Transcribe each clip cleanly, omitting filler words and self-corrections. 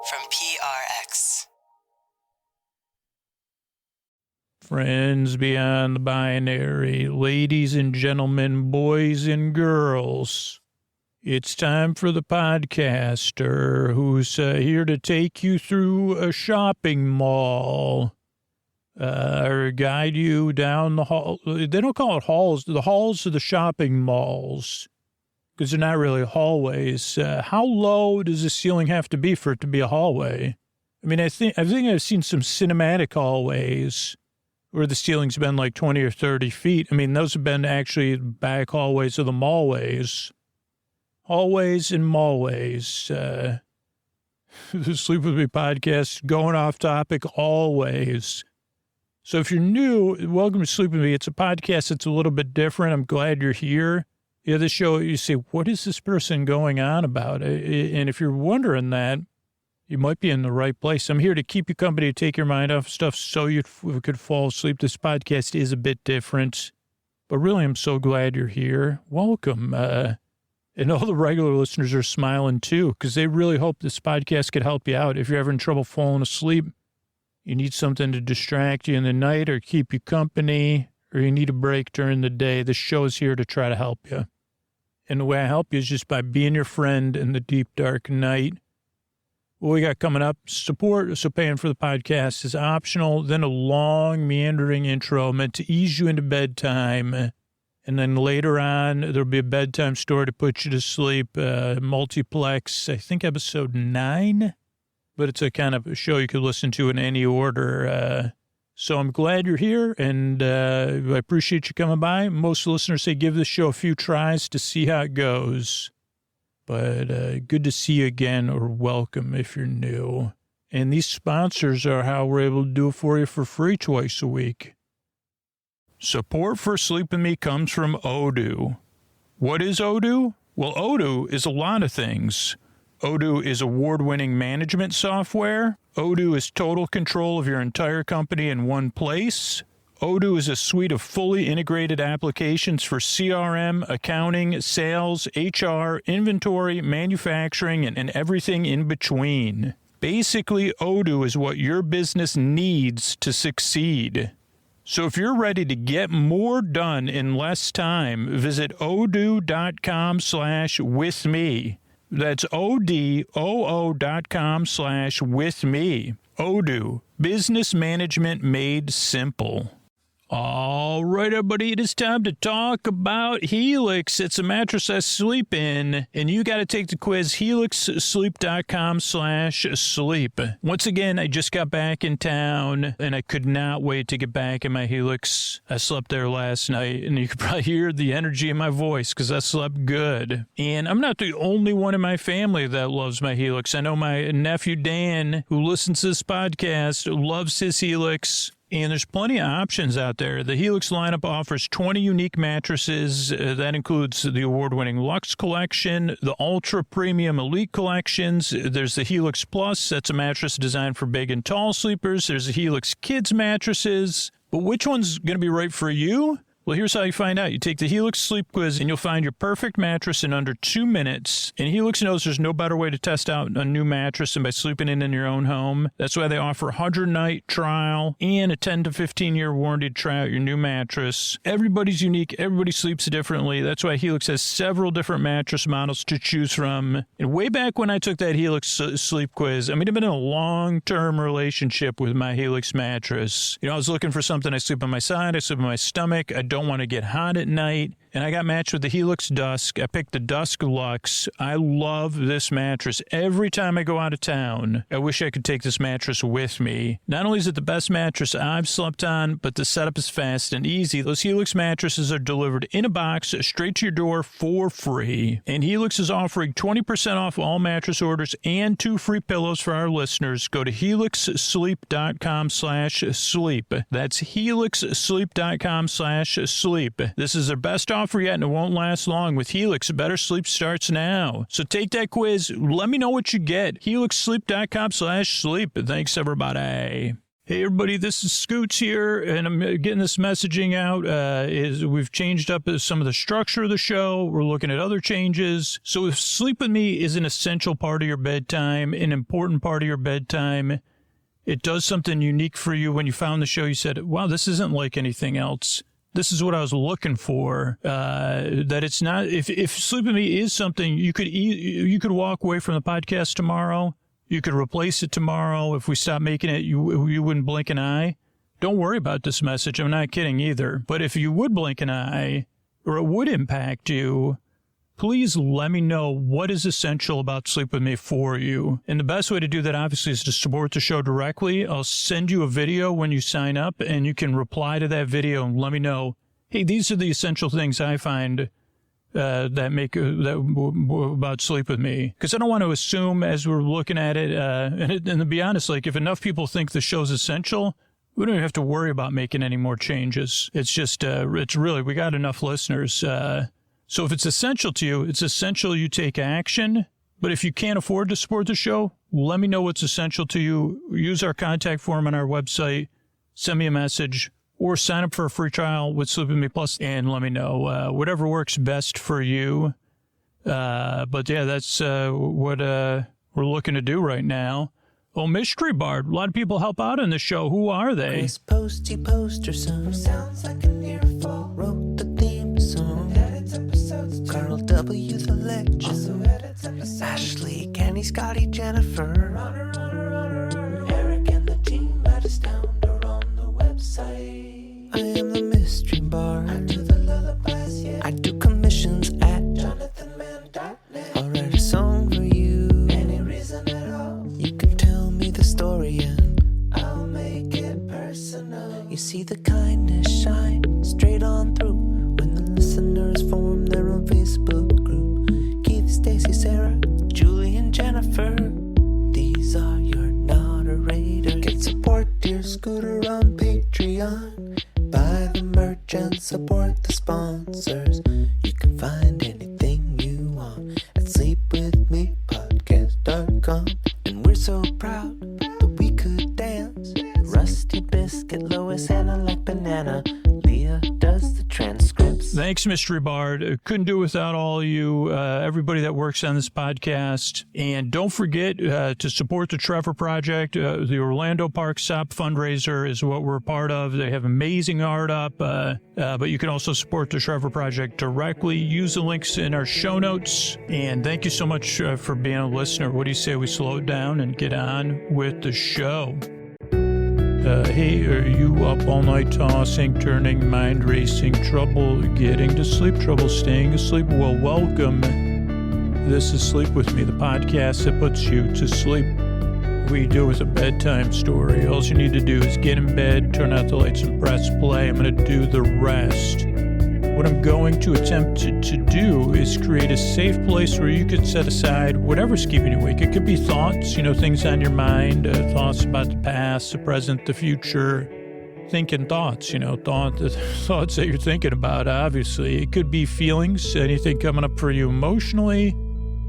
from PRX. Friends beyond the binary, ladies and gentlemen, boys and girls, it's time for the podcaster who's here to take you through a shopping mall, or guide you down the hall. They don't call it halls. The halls are the shopping malls because they're not really hallways. How low does the ceiling have to be for it to be a hallway? I mean, I think I've seen some cinematic hallways where the ceiling's been like 20 or 30 feet. I mean, those have been actually back hallways of the mallways. Hallways and mallways. The Sleep With Me podcast, going off topic always. So if you're new, welcome to Sleep With Me. It's a podcast that's a little bit different. I'm glad you're here. Yeah, this show, you say, what is this person going on about? And if you're wondering that, you might be in the right place. I'm here to keep you company, to take your mind off stuff so you could fall asleep. This podcast is a bit different, but really, I'm so glad you're here. Welcome. And all the regular listeners are smiling too, because they really hope this podcast could help you out. If you're ever in trouble falling asleep, you need something to distract you in the night or keep you company, or you need a break during the day, this show is here to try to help you. And the way I help you is just by being your friend in the deep, dark night. What we got coming up, support, so paying for the podcast is optional, then a long, meandering intro meant to ease you into bedtime. And then later on, there'll be a bedtime story to put you to sleep, Multiplex, I think episode 9, but it's a kind of a show you could listen to in any order. So I'm glad you're here, and I appreciate you coming by. Most listeners say give this show a few tries to see how it goes. But good to see you again, or welcome if you're new. And these sponsors are how we're able to do it for you for free twice a week. Support for Sleep With Me comes from Odoo. What is Odoo? Well, Odoo is a lot of things. Odoo is award-winning management software. Odoo is total control of your entire company in one place. Odoo is a suite of fully integrated applications for CRM, accounting, sales, HR, inventory, manufacturing, and everything in between. Basically, Odoo is what your business needs to succeed. So if you're ready to get more done in less time, visit odoo.com/withme. That's odoo.com/withme. Odoo, business management made simple. All right, everybody, it is time to talk about Helix. It's a mattress I sleep in, and you got to take the quiz, helixsleep.com/sleep. Once again, I just got back in town, and I could not wait to get back in my Helix. I slept there last night, and you could probably hear the energy in my voice because I slept good. And I'm not the only one in my family that loves my Helix. I know my nephew Dan, who listens to this podcast, loves his Helix. And there's plenty of options out there. The Helix lineup offers 20 unique mattresses. That includes the award-winning Luxe Collection, the Ultra Premium Elite Collections. There's the Helix Plus. That's a mattress designed for big and tall sleepers. There's the Helix Kids mattresses. But which one's going to be right for you? Well, here's how you find out. You take the Helix Sleep Quiz, and you'll find your perfect mattress in under 2 minutes. And Helix knows there's no better way to test out a new mattress than by sleeping in your own home. That's why they offer a 100-night trial and a 10 to 15-year warranty to try out your new mattress. Everybody's unique. Everybody sleeps differently. That's why Helix has several different mattress models to choose from. And way back when I took that Helix Sleep Quiz, I've been in a long-term relationship with my Helix mattress. I was looking for something. I sleep on my side. I sleep on my stomach. I don't want to get hot at night. And I got matched with the Helix Dusk. I picked the Dusk Luxe. I love this mattress. Every time I go out of town, I wish I could take this mattress with me. Not only is it the best mattress I've slept on, but the setup is fast and easy. Those Helix mattresses are delivered in a box straight to your door for free. And Helix is offering 20% off all mattress orders and 2 free pillows for our listeners. Go to helixsleep.com/sleep. That's helixsleep.com/sleep. This is their best offer yet, and it won't last long. With Helix, better sleep starts now. So take that quiz. Let me know what you get. helixsleep.com/sleep. Thanks, everybody. Hey, everybody, this is Scoots here, and I'm getting this messaging out. We've changed up some of the structure of the show. We're looking at other changes. So if Sleep With Me is an essential part of your bedtime, an important part of your bedtime, it does something unique for you. When you found the show, you said, wow, this isn't like anything else. This is what I was looking for. That it's not, if Sleep With Me is something, you could walk away from the podcast tomorrow. You could replace it tomorrow. If we stop making it, you wouldn't blink an eye. Don't worry about this message. I'm not kidding either. But if you would blink an eye, or it would impact you, please let me know what is essential about Sleep With Me for you. And the best way to do that, obviously, is to support the show directly. I'll send you a video when you sign up, and you can reply to that video and let me know, hey, these are the essential things I find about Sleep With Me. Because I don't want to assume as we're looking at it, and to be honest, like if enough people think the show's essential, we don't even have to worry about making any more changes. It's just, we got enough listeners. So if it's essential to you, it's essential you take action. But if you can't afford to support the show, let me know what's essential to you. Use our contact form on our website. Send me a message. Or sign up for a free trial with Sleep With Me Plus and let me know whatever works best for you. But yeah, that's what we're looking to do right now. Oh, Mystery Bard. A lot of people help out in the show. Who are they? Chris Posty Poster Son sounds like an earful. Wrote the theme song. Edits episodes. Carl W. the Legend. Also edits episodes. Ashley, Kenny, Scotty, Jennifer. Runner. Eric and the team at Astound are on the website. I am the Mystery Bard. I do the lullabies, yeah. I do commissions at jonathanmann.net. I'll write a song for you. Any reason at all. You can tell me the story and I'll make it personal. You see the kindness shine straight on through when the listeners form their own Facebook group. Keith, Stacy, Sarah, Julie, and Jennifer. These are your moderators. Get support dear Scooter on Patreon. Buy the merch and support the sponsors. You can find anything you want at sleepwithmepodcast.com. And we're so proud that we could dance. Rusty Biscuit, Lois, Anna like banana. Leah does the transcripts. Thanks, Mystery Bard. Couldn't do it without all you, everybody that works on this podcast. And don't forget to support the Trevor Project. The Orlando Park SOP fundraiser is what we're a part of. They have amazing art up, but you can also support the Trevor Project directly. Use the links in our show notes. And thank you so much for being a listener. What do you say we slow it down and get on with the show? Hey, are you up all night tossing, turning, mind racing, trouble getting to sleep, trouble staying asleep? Well, welcome. This is Sleep With Me, the podcast that puts you to sleep. We do it with a bedtime story. All you need to do is get in bed, turn out the lights, and press play. I'm going to do the rest. What I'm going to attempt to do is create a safe place where you can set aside whatever's keeping you awake. It could be thoughts, things on your mind, thoughts about the past, the present, the future, thinking thoughts, thoughts that you're thinking about, obviously. It could be feelings, anything coming up for you emotionally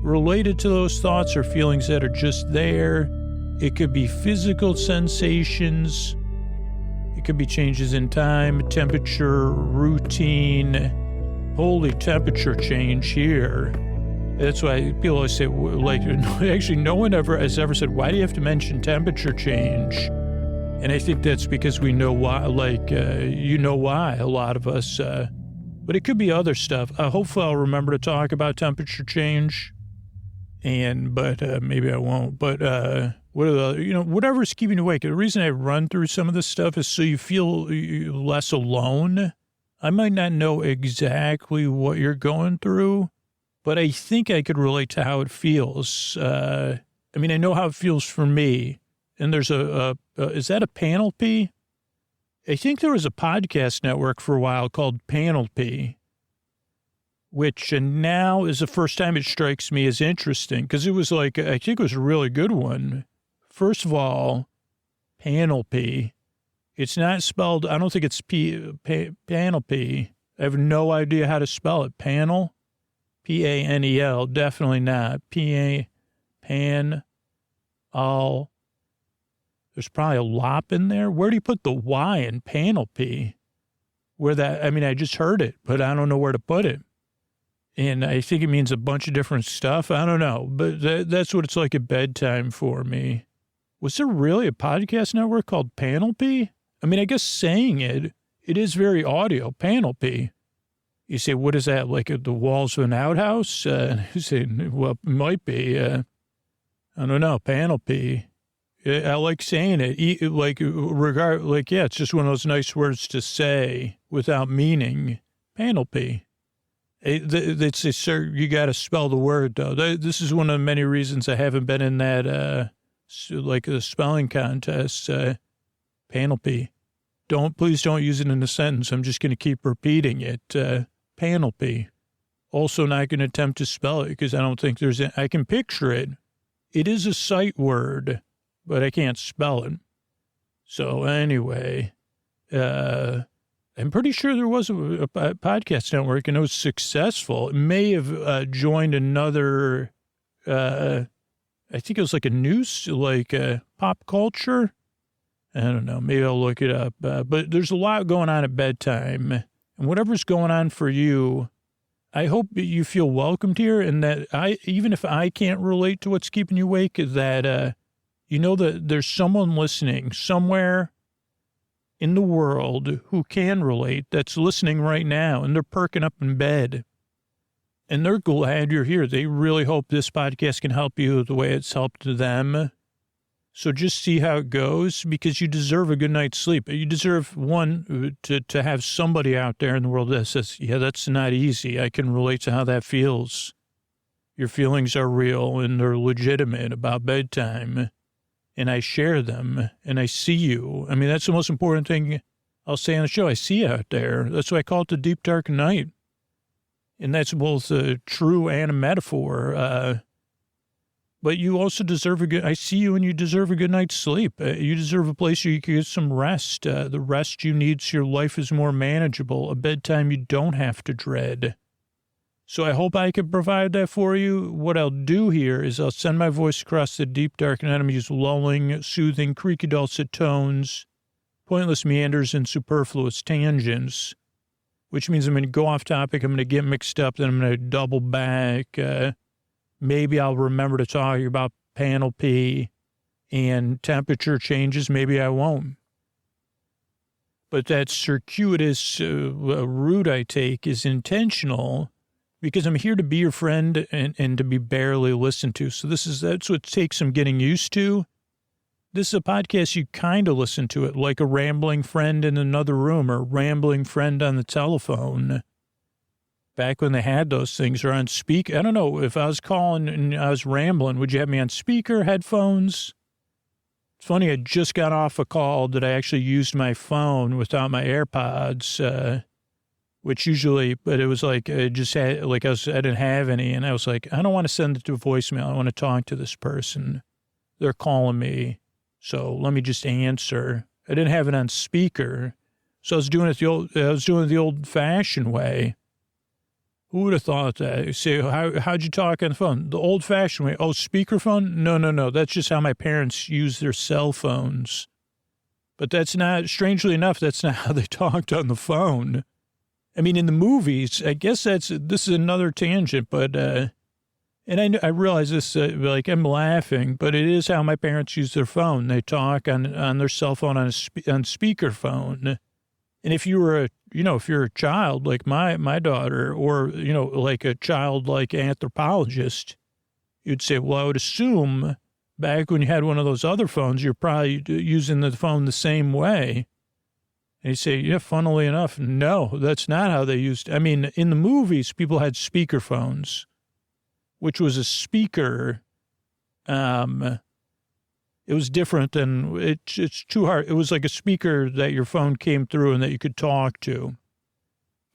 related to those thoughts or feelings that are just there. It could be physical sensations. It could be changes in time, temperature, routine. Holy temperature change here. That's why people always say, actually, no one has ever said, why do you have to mention temperature change? And I think that's because we know why, why, a lot of us. But it could be other stuff. Hopefully I'll remember to talk about temperature change. But maybe I won't. But whatever's keeping you awake. The reason I run through some of this stuff is so you feel less alone. I might not know exactly what you're going through, but I think I could relate to how it feels. I know how it feels for me. And there's is that a Panel P? I think there was a podcast network for a while called Panel P, which now is the first time it strikes me as interesting because it was I think it was a really good one. First of all, Panel P. It's not spelled, I don't think it's Panel P. I have no idea how to spell it. Panel? P-A-N-E-L. Definitely not. P-A-Pan-Al. There's probably a lop in there. Where do you put the Y in panoply? I just heard it, but I don't know where to put it. And I think it means a bunch of different stuff. I don't know, but that's what it's like at bedtime for me. Was there really a podcast network called Panoply? I mean, I guess saying it is very audio, Panoply. You say, what is that, like the walls of an outhouse? You say, well, it might be. I don't know, Panoply. I like saying it, it's just one of those nice words to say without meaning. Panoply. You got to spell the word, though. This is one of the many reasons I haven't been in that, a spelling contest. Panoply. Please don't use it in a sentence. I'm just going to keep repeating it. Panoply. Also not going to attempt to spell it because I don't think I can picture it. It is a sight word, but I can't spell it. So anyway, I'm pretty sure there was a podcast network and it was successful. It may have joined another, I think it was like a news, pop culture. I don't know. Maybe I'll look it up. But there's a lot going on at bedtime. And whatever's going on for you, I hope that you feel welcomed here and that even if I can't relate to what's keeping you awake, that you know that there's someone listening somewhere in the world who can relate that's listening right now and they're perking up in bed and they're glad you're here. They really hope this podcast can help you the way it's helped them. So just see how it goes because you deserve a good night's sleep. You deserve to have somebody out there in the world that says, yeah, that's not easy. I can relate to how that feels. Your feelings are real and they're legitimate about bedtime. And I share them and I see you. I mean, that's the most important thing I'll say on the show. I see you out there. That's why I call it the deep, dark night. And that's both a true and a metaphor. But you also deserve I see you and you deserve a good night's sleep. You deserve a place where you can get some rest. The rest you need so your life is more manageable. A bedtime you don't have to dread. So I hope I can provide that for you. What I'll do here is I'll send my voice across the deep, dark night. I'm use lulling, soothing, creaky dulcet tones, pointless meanders, and superfluous tangents, which means I'm going to go off topic. I'm going to get mixed up. Then I'm going to double back. Maybe I'll remember to talk about Panoply and temperature changes. Maybe I won't. But that circuitous route I take is intentional because I'm here to be your friend and to be barely listened to. So that's what takes some getting used to. This is a podcast you kind of listen to it like a rambling friend in another room or rambling friend on the telephone. Back when they had those things or on speaker. I don't know if I was calling and I was rambling, would you have me on speaker, headphones? It's funny. I just got off a call that I actually used my phone without my AirPods, which usually, but it was like, I didn't have any. And I was like, I don't want to send it to voicemail. I want to talk to this person. They're calling me. So let me just answer. I didn't have it on speaker. So I was doing it the old fashioned way. Who would have thought that? You say, how'd you talk on the phone? The old fashioned way. Oh, speakerphone? No. That's just how my parents use their cell phones. But strangely enough, that's not how they talked on the phone. I mean, in the movies, I guess this is another tangent, but, and I realize this, I'm laughing, but it is how my parents use their phone. They talk on their cell phone on speakerphone. And if you're a child like my daughter or, like a child like anthropologist, you'd say, well, I would assume back when you had one of those other phones, you're probably using the phone the same way. And you say, yeah, funnily enough, no, that's not how they used. I mean, in the movies, people had speaker phones, which was a speaker. It was different than it's too hard. It was like a speaker that your phone came through and that you could talk to.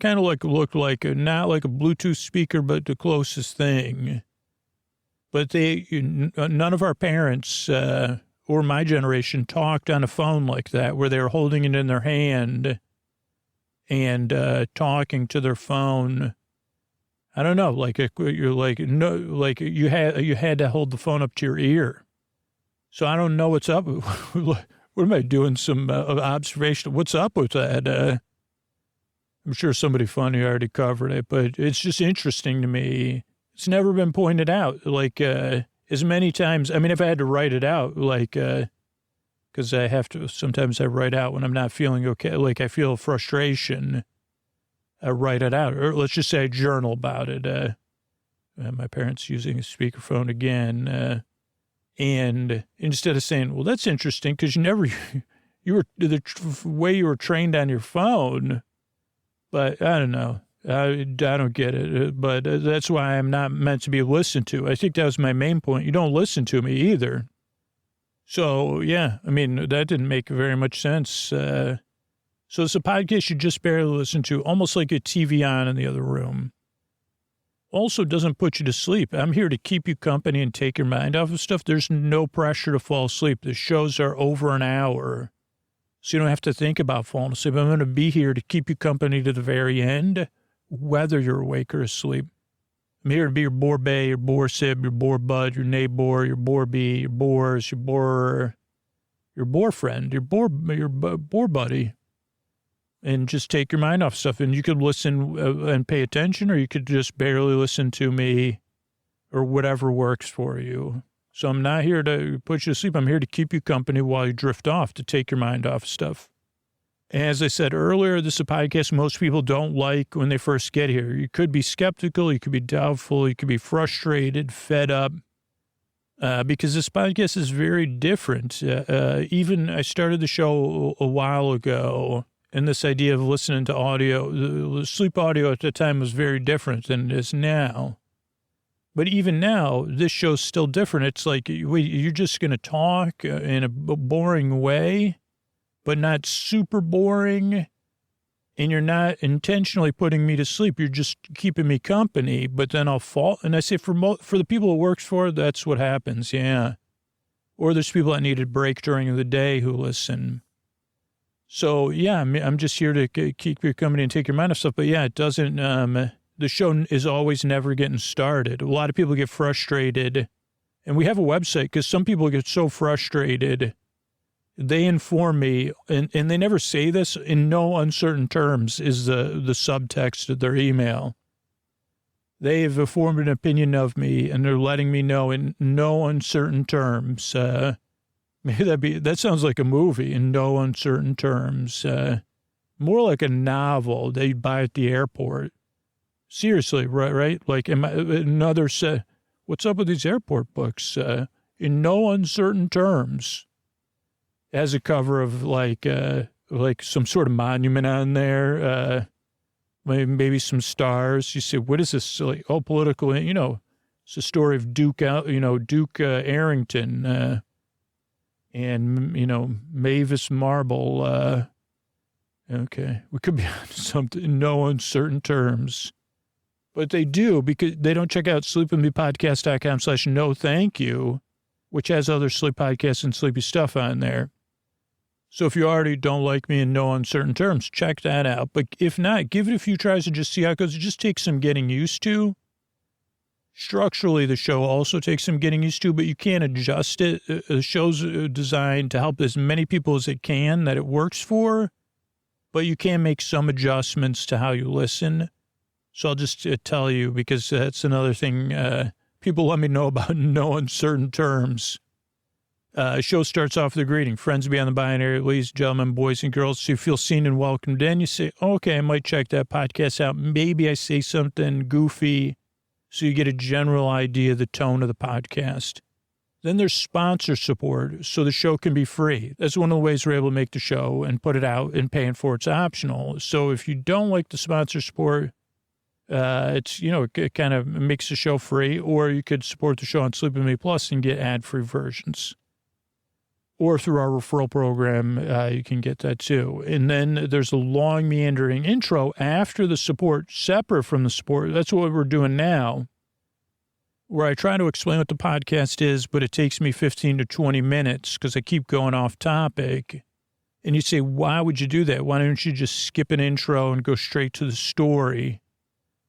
Kind of looked like not like a Bluetooth speaker, but the closest thing. But none of our parents or my generation talked on a phone like that, where they were holding it in their hand and talking to their phone. I don't know, you had to hold the phone up to your ear. So I don't know what's up. What am I doing? Some observation. What's up with that? I'm sure somebody funny already covered it, but it's just interesting to me. It's never been pointed out, like, as many times. I mean, if I had to write it out, like, because I have to, sometimes I write out when I'm not feeling okay, like I feel frustration, I write it out. Or let's just say I journal about it. My parents using a speakerphone again. And instead of saying, well, that's interesting, because you were, the way you were trained on your phone. But I don't know. I don't get it. But that's why I'm not meant to be listened to. I think that was my main point. You don't listen to me either. So, yeah, I mean, that didn't make very much sense. So it's a podcast you just barely listen to, almost like a TV on in the other room. Also doesn't put you to sleep. I'm here to keep you company and take your mind off of stuff. There's no pressure to fall asleep. The shows are over an hour. So you don't have to think about falling asleep. I'm going to be here to keep you company to the very end, whether you're awake or asleep. I'm here to be your bore bay, your bore sib, your bore bud, your neighbor, your bore bee, your bores, your bore friend, your bore buddy. And just take your mind off stuff. And you could listen and pay attention, or you could just barely listen to me, or whatever works for you. So I'm not here to put you to sleep. I'm here to keep you company while you drift off, to take your mind off stuff. As I said earlier, this is a podcast most people don't like when they first get here. You could be skeptical, you could be doubtful, you could be frustrated, fed up, because this podcast is very different. Even I started the show a while ago, and this idea of listening to audio, the sleep audio at the time was very different than it is now. But even now, this show's still different. It's like, you're just going to talk in a boring way, but not super boring. And you're not intentionally putting me to sleep. You're just keeping me company, but then I'll fall. And I say for the people it works for, that's what happens. Yeah. Or there's people that need a break during the day who listen. So yeah, I'm just here to keep your company and take your mind off stuff. But yeah, it doesn't, the show is always never getting started. A lot of people get frustrated, and we have a website because some people get so frustrated. They inform me, and they never say this in no uncertain terms is the subtext of their email. They've formed an opinion of me, and they're letting me know in no uncertain terms. Maybe that sounds like a movie, in no uncertain terms. More like a novel they'd buy at the airport. Seriously, right? Like another set. What's up with these airport books? In no uncertain terms. It has a cover of like some sort of monument on there. Maybe some stars. You say, what is this? Like, oh, political. You know, it's a story of Duke Arrington, and Mavis Marble. Okay, we could be on something in no uncertain terms. But they do, because they don't check out sleepandmepodcast.com/no thank you, which has other sleep podcasts and sleepy stuff on there. So if you already don't like me in no uncertain terms, check that out. But if not, give it a few tries and just see how it goes. It just takes some getting used to. Structurally, the show also takes some getting used to, but you can't adjust it. The show's designed to help as many people as it can that it works for, but you can make some adjustments to how you listen. So I'll just tell you, because that's another thing people let me know about in no uncertain terms. Show starts off with a greeting. Friends beyond the binary, ladies and gentlemen, boys and girls. So you feel seen and welcomed. Then you say, okay, I might check that podcast out. Maybe I say something goofy, so you get a general idea of the tone of the podcast. Then there's sponsor support, so the show can be free. That's one of the ways we're able to make the show and put it out, and paying for it's optional. So if you don't like the sponsor support, it kind of makes the show free, or you could support the show on Sleep With Me Plus and get ad-free versions. Or through our referral program, you can get that too. And then there's a long meandering intro after the support, separate from the support. That's what we're doing now, where I try to explain what the podcast is, but it takes me 15 to 20 minutes because I keep going off topic. And you say, why would you do that? Why don't you just skip an intro and go straight to the story?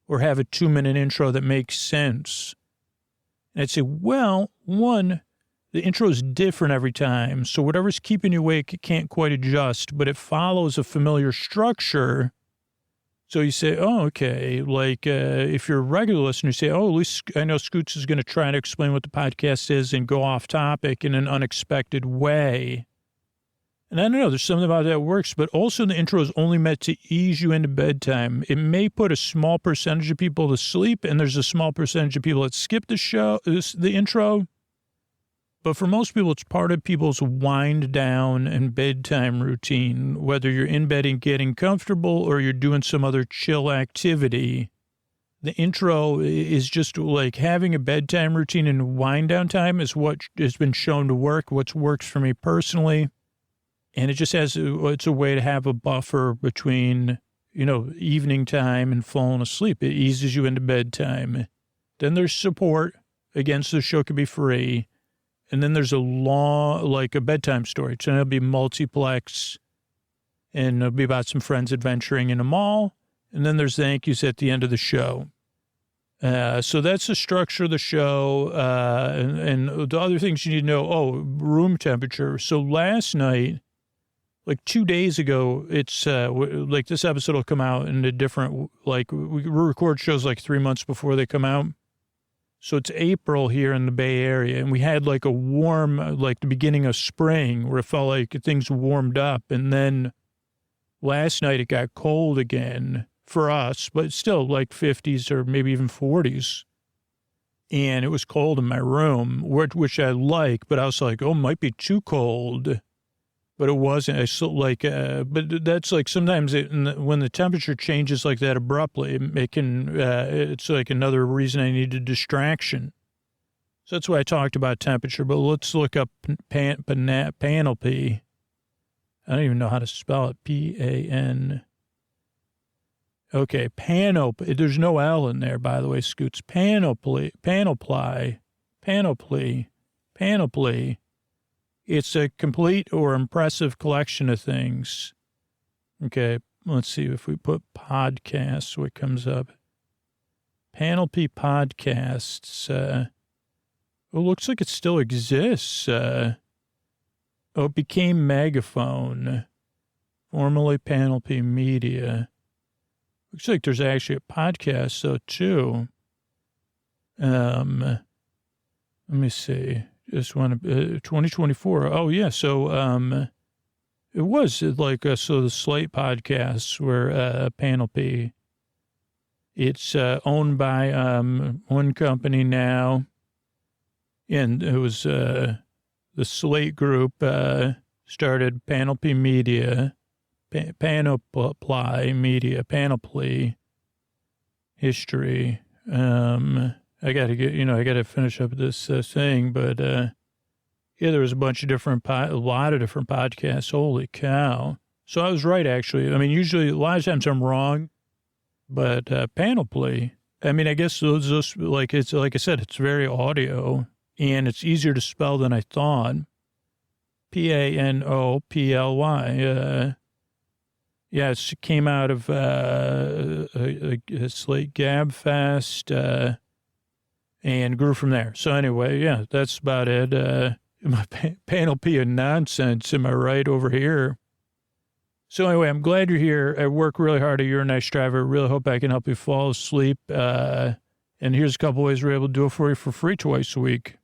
Or have a 2-minute intro that makes sense. And I'd say, well, one, the intro is different every time. So whatever's keeping you awake, it can't quite adjust, but it follows a familiar structure. So you say, oh, okay. Like if you're a regular listener, you say, oh, at least I know Scoots is going to try to explain what the podcast is and go off topic in an unexpected way. And I don't know, there's something about that works, but also the intro is only meant to ease you into bedtime. It may put a small percentage of people to sleep, and there's a small percentage of people that skip the intro. But for most people, it's part of people's wind down and bedtime routine, whether you're in bed and getting comfortable or you're doing some other chill activity. The intro is just like having a bedtime routine and wind down time is what has been shown to work, what works for me personally. And it just it's a way to have a buffer between, evening time and falling asleep. It eases you into bedtime. Then there's support. Again, so the show can be free. And then there's a bedtime story. So it'll be Multiplex, and it'll be about some friends adventuring in a mall. And then there's thank yous at the end of the show. So that's the structure of the show. And the other things you need to know, room temperature. So last night, like 2 days ago, it's like this episode will come out in a different, we record shows like 3 months before they come out. So it's April here in the Bay Area, and we had like a warm, like the beginning of spring where it felt like things warmed up. And then last night it got cold again for us, but still like 50s or maybe even 40s. And it was cold in my room, which I like, but I was like, it might be too cold. But it wasn't. I still but that's like sometimes when the temperature changes like that abruptly, it's like another reason I need a distraction. So that's why I talked about temperature. But let's look up panoply. I don't even know how to spell it. P-A-N. Okay, panoply. There's no L in there, by the way, Scoots. Panoply. It's a complete or impressive collection of things. Okay, let's see if we put podcasts, what comes up. Panoply Podcasts. It looks like it still exists. It became Megaphone, formerly Panoply Media. Looks like there's actually a podcast, though, too. Let me see. Just one, 2024. Oh, yeah. So it was like, so the Slate podcasts were Panoply. It's owned by one company now. And it was the Slate group started Panoply Media, Panoply Media, Panoply History. I got to finish up this thing, but there was a bunch of a lot of different podcasts. Holy cow. So I was right, actually. I mean, usually a lot of times I'm wrong, but Panoply, I mean, I guess those like I said, it's very audio and it's easier to spell than I thought. Panoply. Yeah, it came out of a Slate Gabfest, and grew from there. So anyway, yeah, that's about it. My panoply of nonsense, am I right, over here? So anyway, I'm glad you're here. I work really hard. You're a nice driver. Really hope I can help you fall asleep. And here's a couple ways we're able to do it for you for free twice a week.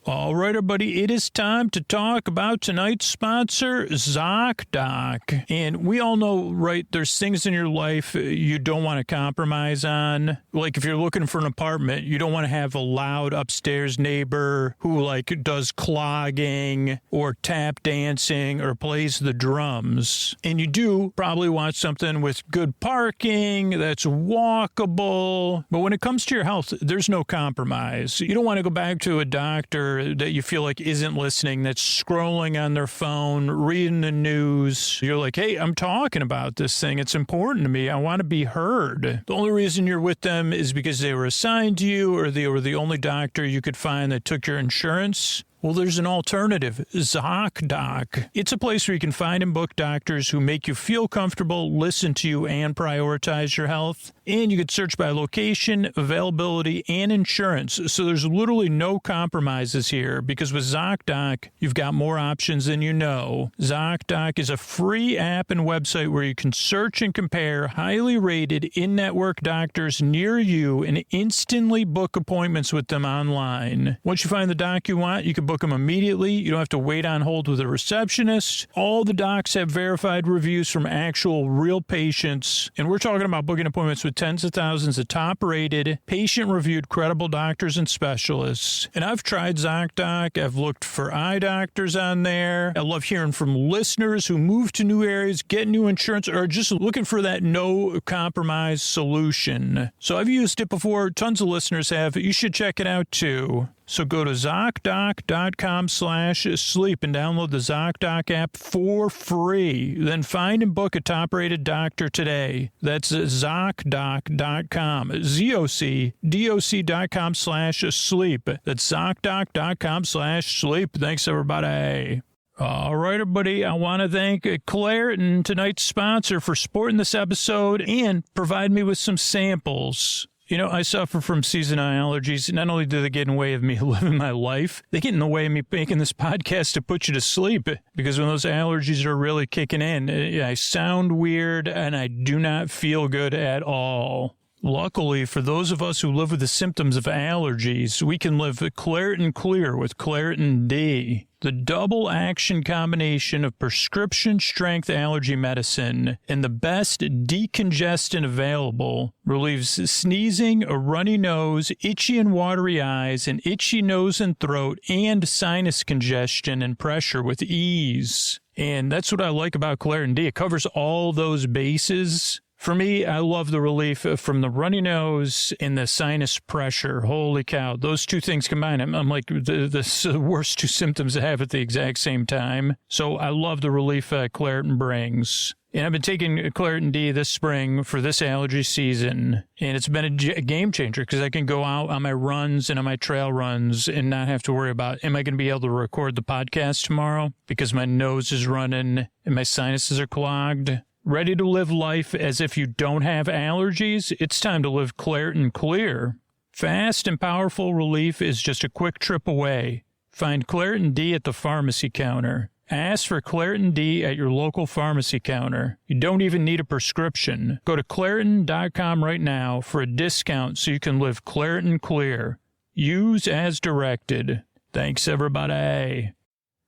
All right, everybody, it is time to talk about tonight's sponsor, ZocDoc. And we all know, right, there's things in your life you don't want to compromise on. Like if you're looking for an apartment, you don't want to have a loud upstairs neighbor who does clogging or tap dancing or plays the drums. And you do probably want something with good parking that's walkable. But when it comes to your health, there's no compromise. You don't want to go back to a doctor that you feel like isn't listening, that's scrolling on their phone, reading the news. You're like, hey, I'm talking about this thing. It's important to me. I want to be heard. The only reason you're with them is because they were assigned to you or they were the only doctor you could find that took your insurance. Well, there's an alternative, ZocDoc. It's a place where you can find and book doctors who make you feel comfortable, listen to you, and prioritize your health. And you can search by location, availability, and insurance. So there's literally no compromises here because with ZocDoc, you've got more options than you know. ZocDoc is a free app and website where you can search and compare highly rated in-network doctors near you and instantly book appointments with them online. Once you find the doc you want, you can book them immediately. You don't have to wait on hold with a receptionist. All the docs have verified reviews from actual real patients. And we're talking about booking appointments with tens of thousands of top-rated, patient-reviewed, credible doctors and specialists. And I've tried ZocDoc. I've looked for eye doctors on there. I love hearing from listeners who move to new areas, get new insurance, or are just looking for that no-compromise solution. So I've used it before. Tons of listeners have. You should check it out, too. So go to ZocDoc.com/sleep and download the ZocDoc app for free. Then find and book a top-rated doctor today. That's ZocDoc.com, ZocDoc.com/sleep. That's ZocDoc.com/sleep. Thanks, everybody. All right, everybody, I want to thank Claritin, tonight's sponsor, for supporting this episode and provide me with some samples. You know, I suffer from seasonal allergies. Not only do they get in the way of me living my life, they get in the way of me making this podcast to put you to sleep. Because when those allergies are really kicking in, I sound weird and I do not feel good at all. Luckily, for those of us who live with the symptoms of allergies, we can live Claritin Clear with Claritin D. The double action combination of prescription strength allergy medicine and the best decongestant available relieves sneezing, a runny nose, itchy and watery eyes, an itchy nose and throat, and sinus congestion and pressure with ease. And that's what I like about Claritin D. It covers all those bases. For me, I love the relief from the runny nose and the sinus pressure. Holy cow. Those two things combined, I'm like the worst two symptoms I have at the exact same time. So I love the relief Claritin brings. And I've been taking Claritin D this spring for this allergy season. And it's been a game changer because I can go out on my runs and on my trail runs and not have to worry about, am I going to be able to record the podcast tomorrow? Because my nose is running and my sinuses are clogged. Ready to live life as if you don't have allergies? It's time to live Claritin Clear. Fast and powerful relief is just a quick trip away. Find Claritin D at the pharmacy counter. Ask for Claritin D at your local pharmacy counter. You don't even need a prescription. Go to Claritin.com right now for a discount so you can live Claritin Clear. Use as directed. Thanks, everybody.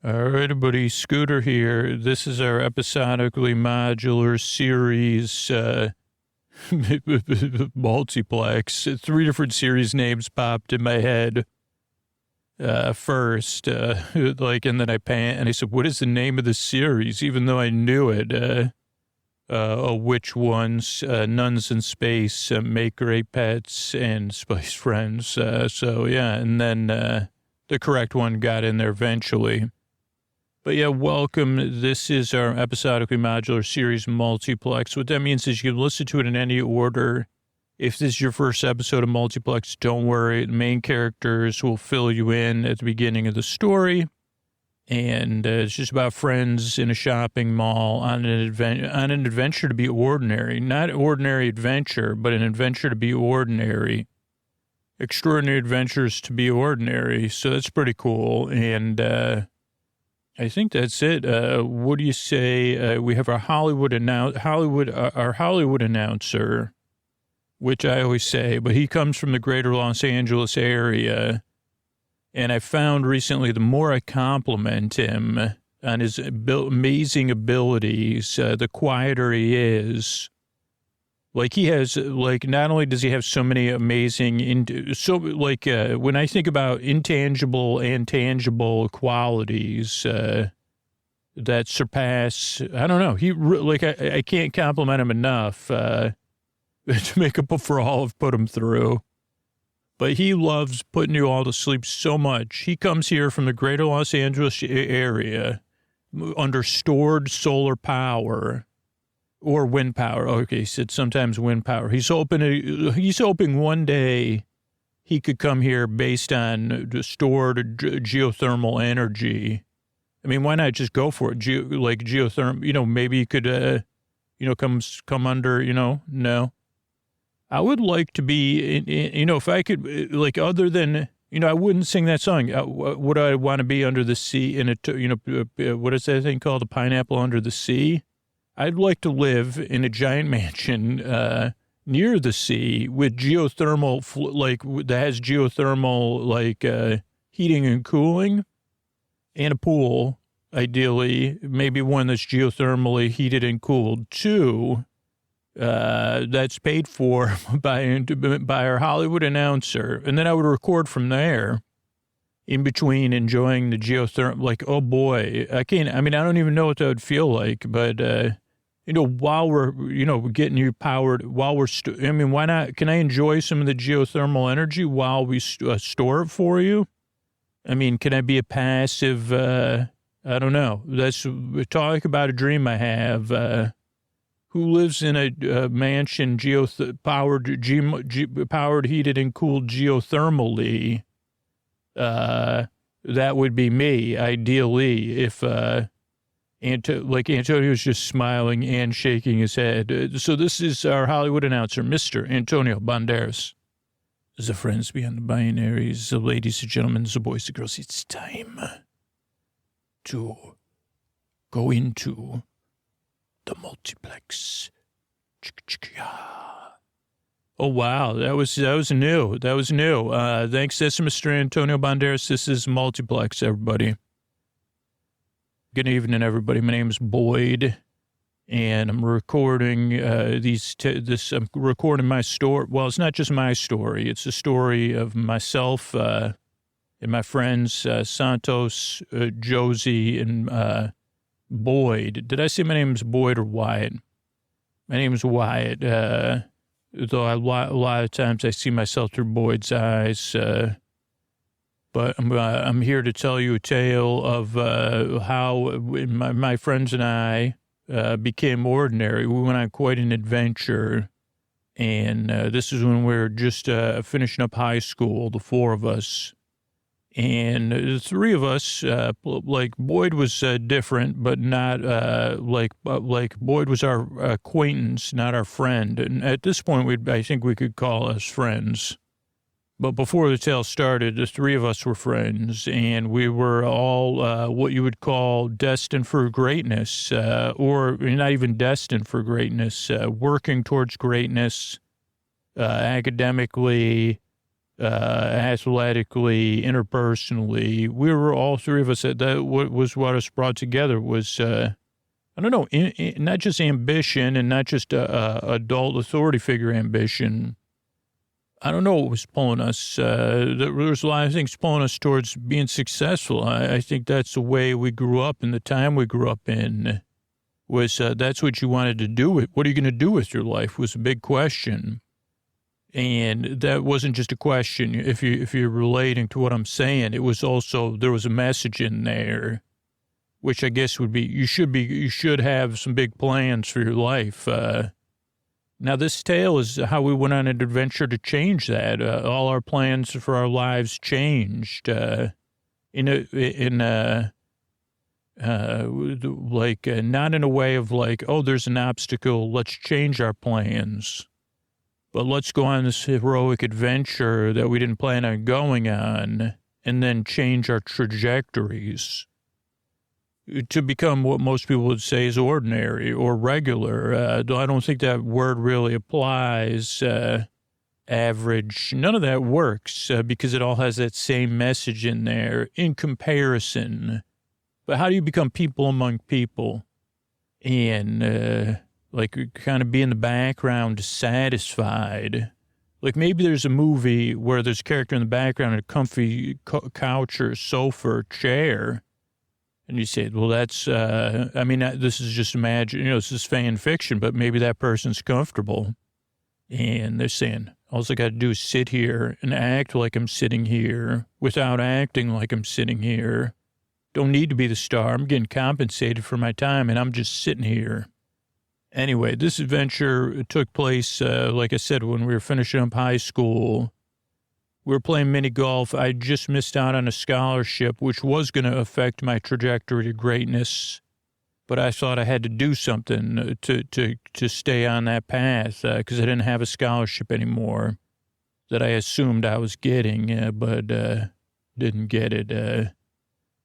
All right, everybody, Scooter here. This is our episodically modular series, Multiplex. 3 different series names popped in my head first, and then I said, what is the name of the series? Even though I knew it, which ones, Nuns in Space, Make Great Pets, and Spice Friends. And then the correct one got in there eventually. But yeah, welcome. This is our episodically modular series Multiplex. What that means is you can listen to it in any order. If this is your first episode of Multiplex, don't worry. The main characters will fill you in at the beginning of the story. And it's just about friends in a shopping mall on an adventure to be ordinary. Not ordinary adventure, but an adventure to be ordinary. Extraordinary adventures to be ordinary. So that's pretty cool. And I think that's it. What do you say? We have our Hollywood announcer, which I always say, but he comes from the greater Los Angeles area. And I found recently the more I compliment him on his amazing abilities, the quieter he is. Like he has, not only does he have so many amazing, when I think about intangible and tangible qualities that surpass, I don't know, I can't compliment him enough to make up for all I've put him through. But he loves putting you all to sleep so much. He comes here from the greater Los Angeles area under stored solar power. Or wind power. Okay, he said sometimes wind power. He's hoping one day he could come here based on stored geothermal energy. I mean, why not just go for it? Geothermal, maybe you could, come under, no. I would like to be, if I could, other than, I wouldn't sing that song. Would I want to be under the sea in what is that thing called? A pineapple under the sea? I'd like to live in a giant mansion near the sea with geothermal, that has geothermal, heating and cooling, and a pool, ideally, maybe one that's geothermally heated and cooled, too. That's paid for by our Hollywood announcer. And then I would record from there in between enjoying the geothermal, oh boy, I don't even know what that would feel like, but, while we're, getting you powered, while we're, why not, can I enjoy some of the geothermal energy while we store it for you? Can I be a passive, I don't know. Talk about a dream I have, who lives in a mansion powered, heated and cooled geothermally. That would be me, ideally, if, Antonio's just smiling and shaking his head. So this is our Hollywood announcer, Mr. Antonio Banderas. The friends beyond the binaries, the ladies and gentlemen, the boys and girls, it's time to go into the multiplex. Oh, wow. That was new. That was new. Thanks, that's Mr. Antonio Banderas. This is Multiplex, everybody. Good evening, everybody. My name is Boyd, and I'm recording I'm recording my story. Well, it's not just my story. It's a story of myself and my friends, Santos, Josie, and Boyd. Did I say my name is Boyd or Wyatt? My name is Wyatt, though a lot of times I see myself through Boyd's eyes. But I'm here to tell you a tale of how my friends and I became ordinary. We went on quite an adventure, and this is when we were just finishing up high school, the four of us. And the three of us, Boyd was different, but not Boyd was our acquaintance, not our friend. And at this point, I think we could call us friends. But before the tale started, the three of us were friends, and we were all what you would call destined for greatness, or not even destined for greatness, working towards greatness academically, athletically, interpersonally. We were all three of us. That was what us brought together was, not just ambition and not just adult authority figure ambition. I don't know what was pulling us. There was a lot of things pulling us towards being successful. I think that's the way we grew up and the time we grew up in was that's what you wanted to do. What are you going to do with your life was a big question. And that wasn't just a question. If you're relating to what I'm saying, it was also, there was a message in there, which I guess would be, you should have some big plans for your life. Now, this tale is how we went on an adventure to change that. All our plans for our lives changed not in a way of oh, there's an obstacle, let's change our plans. But let's go on this heroic adventure that we didn't plan on going on and then change our trajectories to become what most people would say is ordinary or regular. Though I don't think that word really applies. Average, none of that works because it all has that same message in there in comparison. But how do you become people among people and kind of be in the background satisfied? Like maybe there's a movie where there's a character in the background in a comfy couch or sofa or chair. And you say, well, that's, this is just this is fan fiction, but maybe that person's comfortable. And they're saying, all I got to do is sit here and act like I'm sitting here without acting like I'm sitting here. Don't need to be the star. I'm getting compensated for my time, and I'm just sitting here. Anyway, this adventure took place, like I said, when we were finishing up high school. We were playing mini golf. I just missed out on a scholarship, which was going to affect my trajectory to greatness. But I thought I had to do something to stay on that path because I didn't have a scholarship anymore that I assumed I was getting, but didn't get it.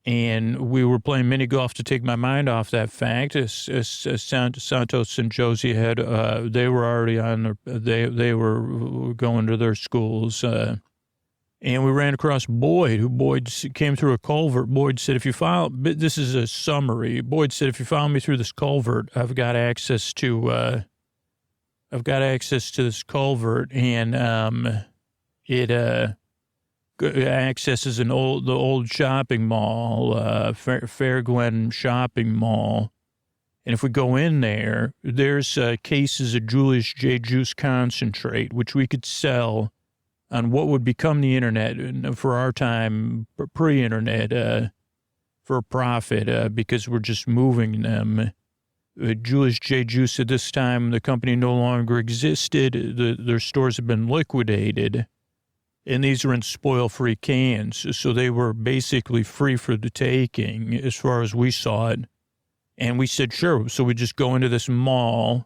And we were playing mini golf to take my mind off that fact. Santos and Josie had, they were already on, they were going to their schools. And we ran across Boyd, Boyd came through a culvert. Boyd said, if you follow, this is a summary. Boyd said, if you follow me through this culvert, I've got access to this culvert, and it accesses the old shopping mall, Fair Glen shopping mall. And if we go in there, there's cases of Julius J. Juice concentrate, which we could sell on what would become the internet for our time, pre-internet, for a profit, because we're just moving them. Julius J. Juice at this time, the company no longer existed. Their stores had been liquidated. And these were in spoil-free cans, so they were basically free for the taking as far as we saw it. And we said, sure. So we just go into this mall,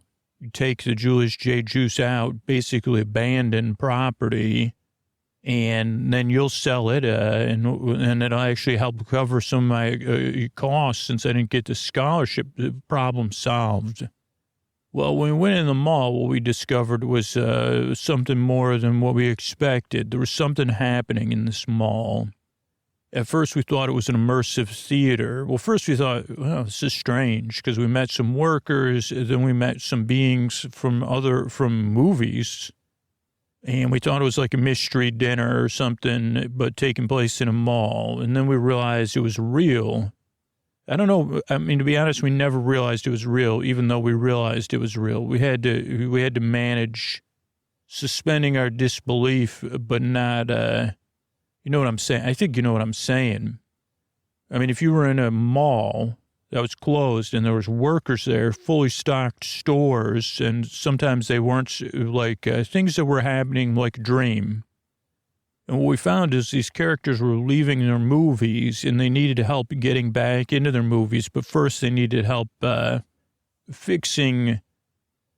take the Julius J. Juice out, basically abandoned property, and then you'll sell it, and it'll actually help cover some of my costs since I didn't get the scholarship. The problem solved. Well, when we went in the mall, what we discovered was something more than what we expected. There was something happening in this mall. At first, we thought it was an immersive theater. Well, first we thought, well, this is strange, because we met some workers, then we met some beings from movies, and we thought it was like a mystery dinner or something, but taking place in a mall. And then we realized it was real. I don't know. I mean, to be honest, we never realized it was real, even though we realized it was real. We had to manage suspending our disbelief, but not, you know what I'm saying? I think you know what I'm saying. I mean, if you were in a mall that was closed and there was workers there, fully stocked stores, and sometimes they weren't like things that were happening like a dream. And what we found is these characters were leaving their movies and they needed help getting back into their movies. But first they needed help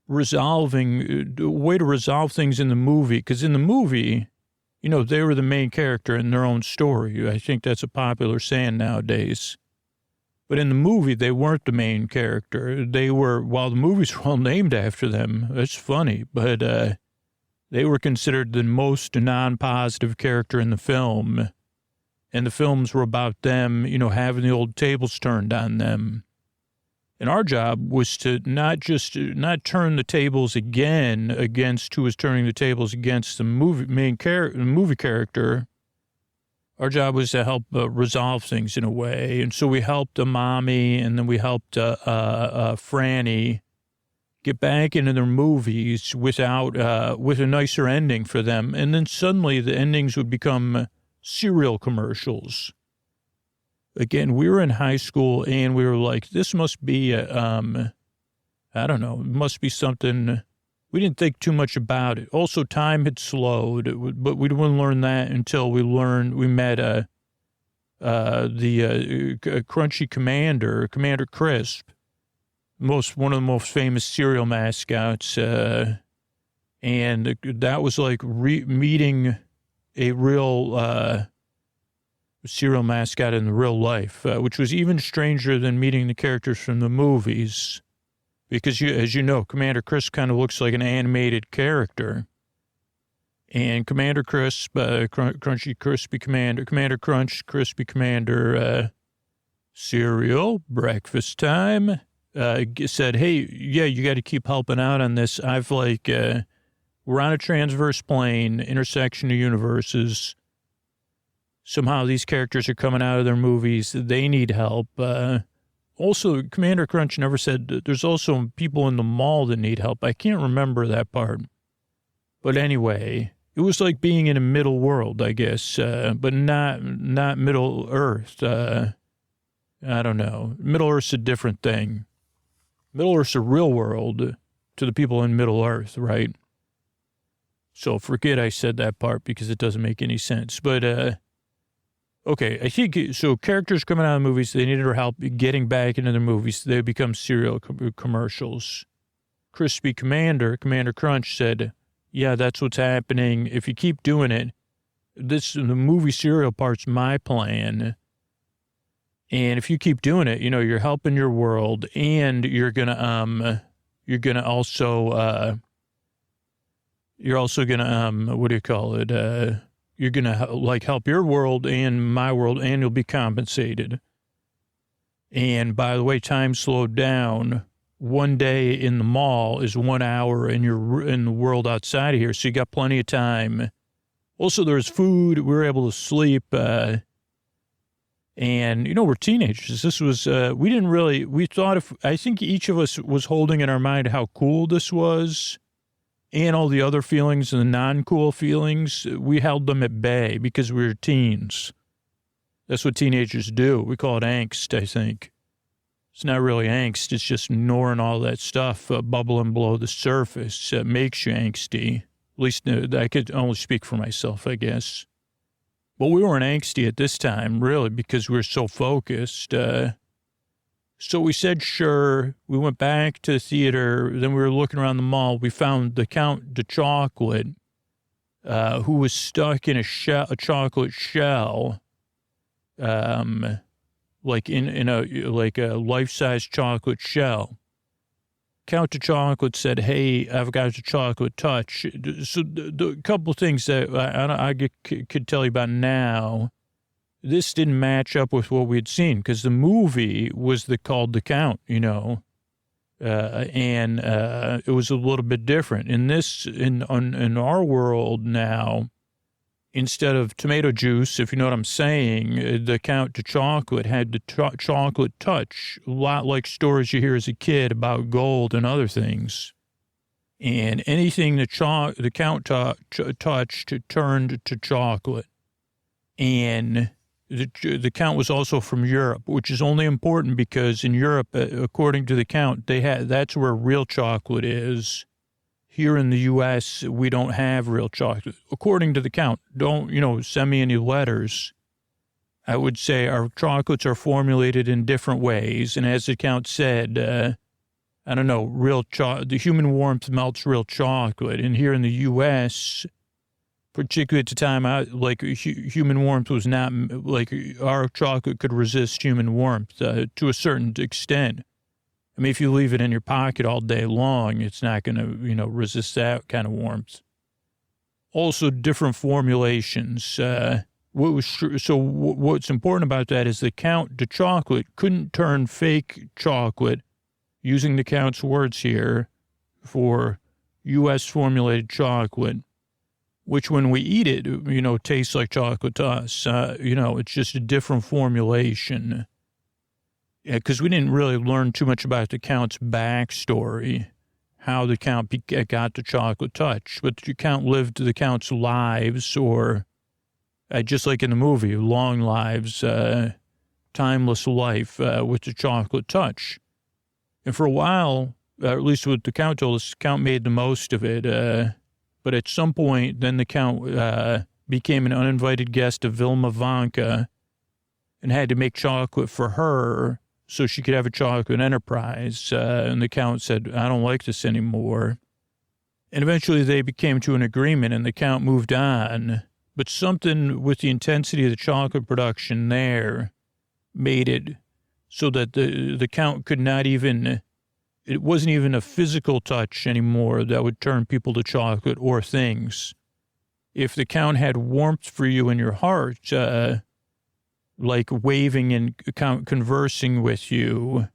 resolving, a way to resolve things in the movie. Because in the movie, you know, they were the main character in their own story. I think that's a popular saying nowadays. But in the movie, they weren't the main character. They were, while the movies were all named after them, it's funny, but they were considered the most non-positive character in the film. And the films were about them, you know, having the old tables turned on them. And our job was to not turn the tables again against who was turning the tables against the movie character. Our job was to help resolve things in a way. And so we helped a mommy, and then we helped Franny get back into their movies with a nicer ending for them. And then suddenly the endings would become cereal commercials. Again, we were in high school and we were like, this must be I don't know, it must be something. We didn't think too much about it. Also, time had slowed, but we didn't learn that until we met the Crunchy Commander Crisp. One of the most famous cereal mascots, and that was like meeting a real cereal mascot in real life, which was even stranger than meeting the characters from the movies, because as you know, Commander Crisp kind of looks like an animated character, and Commander Crisp, Crunchy Crispy Commander, Commander Crunch, Crispy Commander, cereal, breakfast time. Said, hey, yeah, you got to keep helping out on this. I've we're on a transverse plane, intersection of universes. Somehow these characters are coming out of their movies. They need help. Also, Commander Crunch never said there's also people in the mall that need help. I can't remember that part. But anyway, it was like being in a middle world, I guess, but not Middle Earth. I don't know. Middle Earth's a different thing. Middle Earth's a real world to the people in Middle Earth, right? So forget I said that part because it doesn't make any sense. But, okay, I think, so characters coming out of movies, they needed her help getting back into the movies. They become serial commercials. Crispy Commander Crunch said, yeah, that's what's happening. If you keep doing it, the movie serial part's my plan. And if you keep doing it, you're helping your world, and you're also gonna, what do you call it? You're gonna help your world and my world, and you'll be compensated. And by the way, time slowed down. One day in the mall is 1 hour in the world outside of here. So you got plenty of time. Also, there's food. We were able to sleep. And, we're teenagers. This was, I think each of us was holding in our mind how cool this was, and all the other feelings and the non-cool feelings. We held them at bay because we were teens. That's what teenagers do. We call it angst, I think. It's not really angst. It's just ignoring all that stuff, bubbling below the surface. Makes you angsty. At least I could only speak for myself, I guess. But we weren't angsty at this time, really, because we were so focused. So we said, sure. We went back to the theater. Then we were looking around the mall. We found the Count de Chocolate, who was stuck in a chocolate shell, like in a life-size chocolate shell. Count de Chocolate said, hey, I've got a chocolate touch. So the couple things that I could tell you about now, this didn't match up with what we had seen, because the movie was called The Count, and it was a little bit different. In our world now, instead of tomato juice, if you know what I'm saying, the Count de Chocolate had the chocolate touch, a lot like stories you hear as a kid about gold and other things. And anything the Count touched turned to chocolate. And the Count was also from Europe, which is only important because in Europe, according to the Count, that's where real chocolate is. Here in the U.S., we don't have real chocolate. According to the Count, don't, send me any letters. I would say our chocolates are formulated in different ways. And as the Count said, I don't know, the human warmth melts real chocolate. And here in the U.S., particularly at the time, human warmth was not, our chocolate could resist human warmth to a certain extent. I mean, if you leave it in your pocket all day long, it's not going to, resist that kind of warmth. Also, different formulations. What's important about that is the Count de Chocolate couldn't turn fake chocolate, using the Count's words here, for U.S. formulated chocolate, which when we eat it, tastes like chocolate to us. It's just a different formulation. Yeah, because we didn't really learn too much about the Count's backstory, how the Count got the chocolate touch. But the Count lived the Count's lives, or just like in the movie, long lives, timeless life with the chocolate touch. And for a while, at least what the Count told us, the Count made the most of it. But at some point, then the Count became an uninvited guest of Vilma Vanka and had to make chocolate for her so she could have a chocolate enterprise. And the Count said, I don't like this anymore. And eventually they came to an agreement and the Count moved on. But something with the intensity of the chocolate production there made it so that the Count could not even, it wasn't even a physical touch anymore that would turn people to chocolate or things. If the Count had warmth for you in your heart, like waving and conversing with you.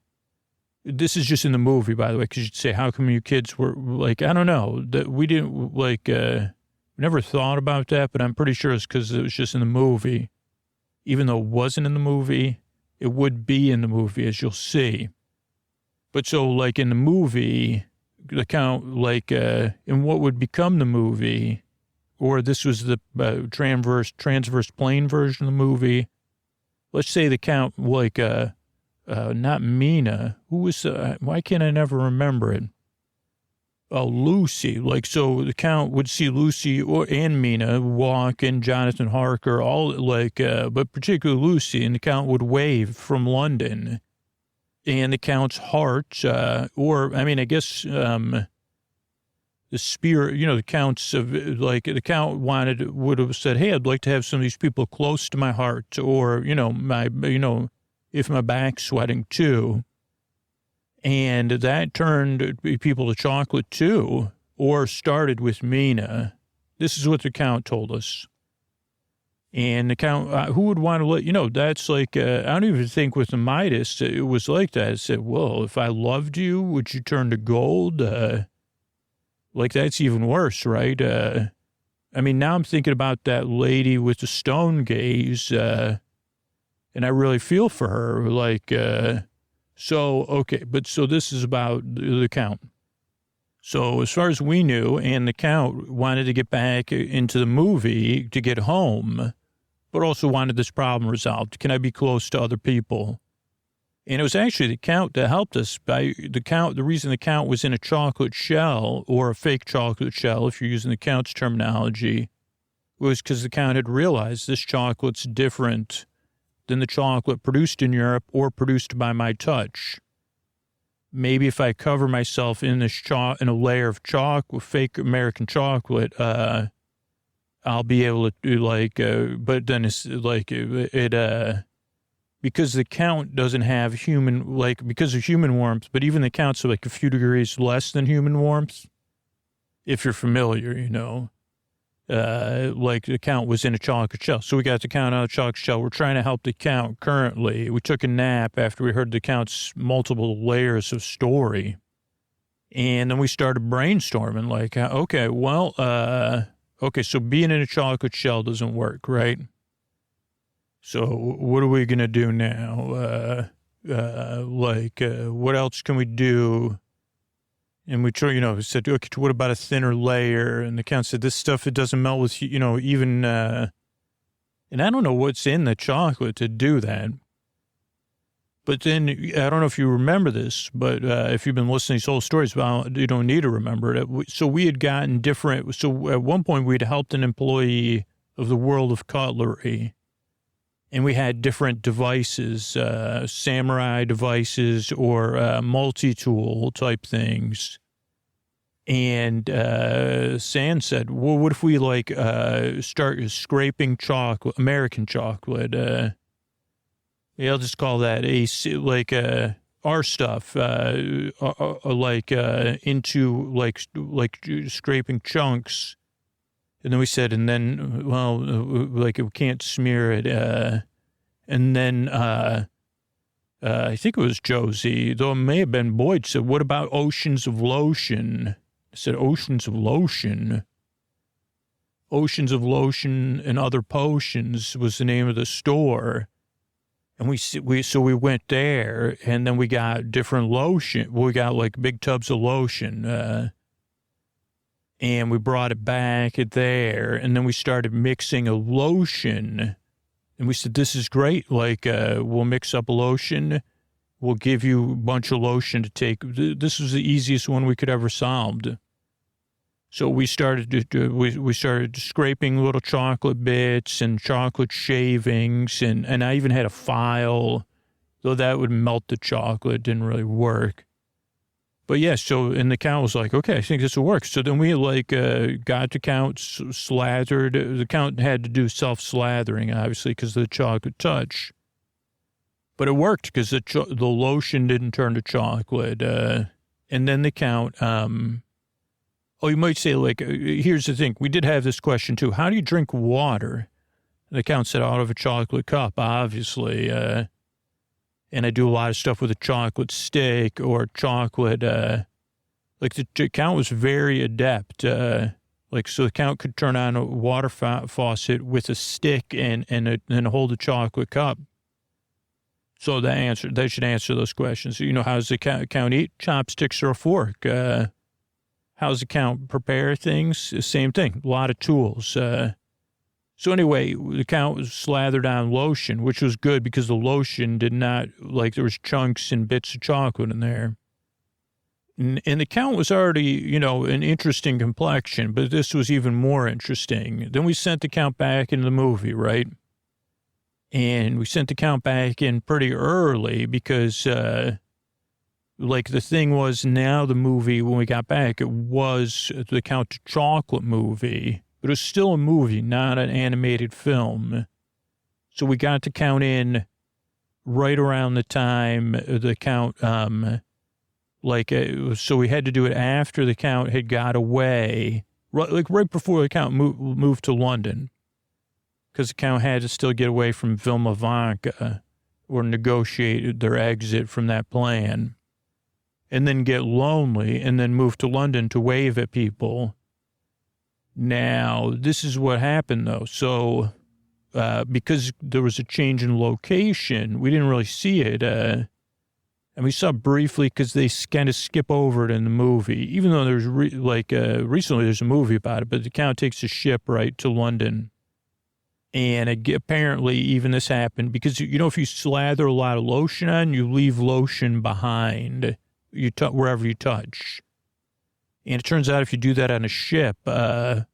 This is just in the movie, by the way, because you'd say, how come you kids were like, I don't know, that we didn't never thought about that, but I'm pretty sure it's because it was just in the movie. Even though it wasn't in the movie, it would be in the movie, as you'll see. But so like in the movie, the Count, in what would become the movie, or this was the transverse plane version of the movie. Let's say the Count, not Mina. Who was, why can't I never remember it? Lucy. Like, so the count would see Lucy and Mina walk and Jonathan Harker, all like, but particularly Lucy, and the count would wave from London. And the count's heart, I guess, the spirit, the counts of, like, the count would have said, hey, I'd like to have some of these people close to my heart, or, if my back's sweating too. And that turned people to chocolate too, or started with Mina. This is what the count told us. And the count, who would want to let, that's like, I don't even think with the Midas, it was like that. It said, well, if I loved you, would you turn to gold? Like, that's even worse, right? Now I'm thinking about that lady with the stone gaze, and I really feel for her. Like, so this is about the count. So as far as we knew, and the count wanted to get back into the movie to get home, but also wanted this problem resolved. Can I be close to other people? And it was actually the count that helped us. The reason the count was in a chocolate shell, or a fake chocolate shell, if you're using the count's terminology, was because the count had realized this chocolate's different than the chocolate produced in Europe or produced by my touch. Maybe if I cover myself in this in a layer of fake American chocolate, I'll be able to do but then it's like because the count doesn't have because of human warmth, but even the count's like a few degrees less than human warmth. If you're familiar, the count was in a chocolate shell. So we got the count out of the chocolate shell. We're trying to help the count currently. We took a nap after we heard the count's multiple layers of story. And then we started brainstorming so being in a chocolate shell doesn't work, right? So what are we going to do now? What else can we do? And we said, okay, what about a thinner layer? And the count said, this stuff, it doesn't melt with, even, and I don't know what's in the chocolate to do that. But then, I don't know if you remember this, but if you've been listening to these whole stories, well, you don't need to remember it. So we had gotten so at one point we'd helped an employee of the World of Cutlery, and we had different devices, samurai devices or multi-tool type things. And San said, well, what if we start scraping chocolate, American chocolate? I'll just call that our stuff, into scraping chunks. And then we said, we can't smear it. And then I think it was Josie, though it may have been Boyd, said, what about oceans of lotion? I said, oceans of lotion. Oceans of Lotion and Other Potions was the name of the store. And we went there, and then we got different lotion. We got big tubs of lotion, and we brought it back there, and then we started mixing a lotion. And we said, this is great. We'll mix up a lotion. We'll give you a bunch of lotion to take. This was the easiest one we could ever solved. So we started we started scraping little chocolate bits and chocolate shavings, and I even had a file, though that would melt the chocolate. It didn't really work. But yeah, and the count was like, okay, I think this will work. So then we got the count slathered. The count had to do self-slathering, obviously, because of the chocolate touch. But it worked because the lotion didn't turn to chocolate. And then the count, you might say, here's the thing. We did have this question, too. How do you drink water? The count said, out of a chocolate cup, obviously. And I do a lot of stuff with a chocolate stick or chocolate. The count was very adept. So the count could turn on a water faucet with a stick and hold a chocolate cup. So that should answer those questions. How's the count eat? Chopsticks or a fork? How's the count prepare things? The same thing. A lot of tools. So anyway, the count was slathered on lotion, which was good because the lotion did not, there was chunks and bits of chocolate in there. And the count was already, you know, an interesting complexion, but this was even more interesting. Then we sent the count back into the movie, right? And we sent the count back in pretty early because, like, the thing was now the movie, when we got back, it was the Count to Chocolate movie, but it was still a movie, not an animated film. So we got to count in right around the time the count, so we had to do it after the count had got away, right before the count moved to London, because the count had to still get away from Vilma Vanka or negotiate their exit from that plan, and then get lonely and then move to London to wave at people. Now, this is what happened, though. So, because there was a change in location, we didn't really see it. And we saw briefly because they kind of skip over it in the movie, even though there's recently there's a movie about it, but the count takes a ship right to London. And apparently even this happened because, you know, if you slather a lot of lotion on, you leave lotion behind wherever you touch. And it turns out if you do that on a ship, you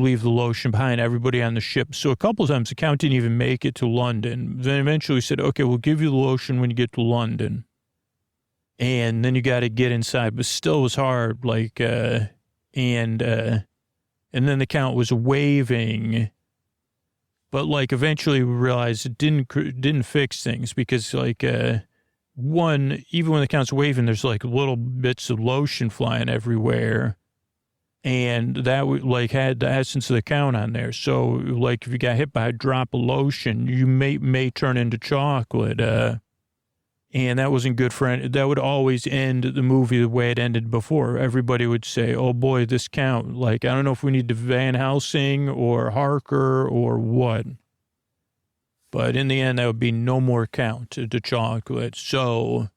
leave the lotion behind everybody on the ship. So a couple of times the count didn't even make it to London. Then eventually we said, okay, we'll give you the lotion when you get to London. And then you got to get inside, but still it was hard. And then the count was waving. But eventually we realized it didn't fix things because one, even when the count's waving, there's little bits of lotion flying everywhere. And that had the essence of the count on there. So if you got hit by a drop of lotion, you may turn into chocolate. And that wasn't good that would always end the movie the way it ended before. Everybody would say, oh boy, this count. I don't know if we need to Van Helsing or Harker or what. But in the end, that would be no more count to chocolate. So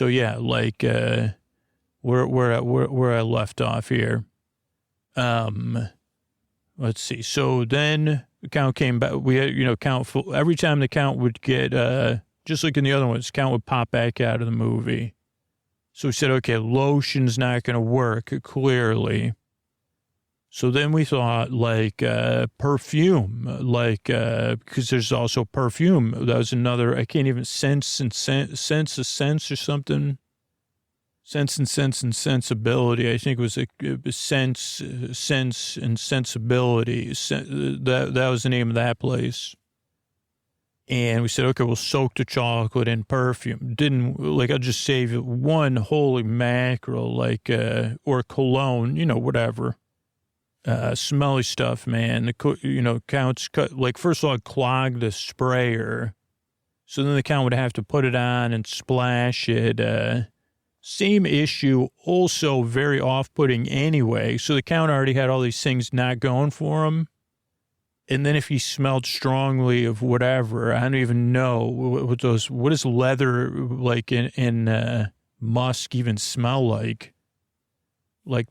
yeah, where I left off here. Let's see. So then the count came back. We had, count every time the count would get, just like in the other ones, count would pop back out of the movie. So we said, okay, lotion's not going to work, clearly. So then we thought perfume, because there's also perfume. That was another, I can't even sense or something. Sense and sensibility. I think it was a sense and sensibility. That was the name of that place. And we said, okay, we'll soak the chocolate in perfume. I'll just save it one holy mackerel, or cologne, whatever. Smelly stuff, man. Counts cut, first of all, clog the sprayer. So then the count would have to put it on and splash it. Same issue, also very off-putting anyway. So the count already had all these things not going for him. And then if he smelled strongly of whatever, I don't even know what does leather in musk even smell like?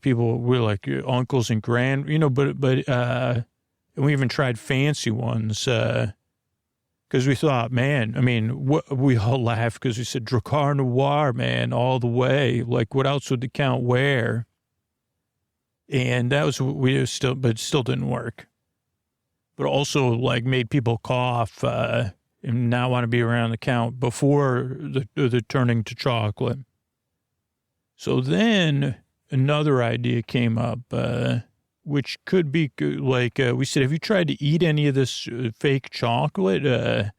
People were uncles and grand, but and we even tried fancy ones, because we thought, man, we all laughed because we said Dracar Noir, man, all the way. What else would the count wear? And that was but it still didn't work. But also made people cough and not want to be around the count before the turning to chocolate. So then another idea came up, which could be we said, have you tried to eat any of this fake chocolate? And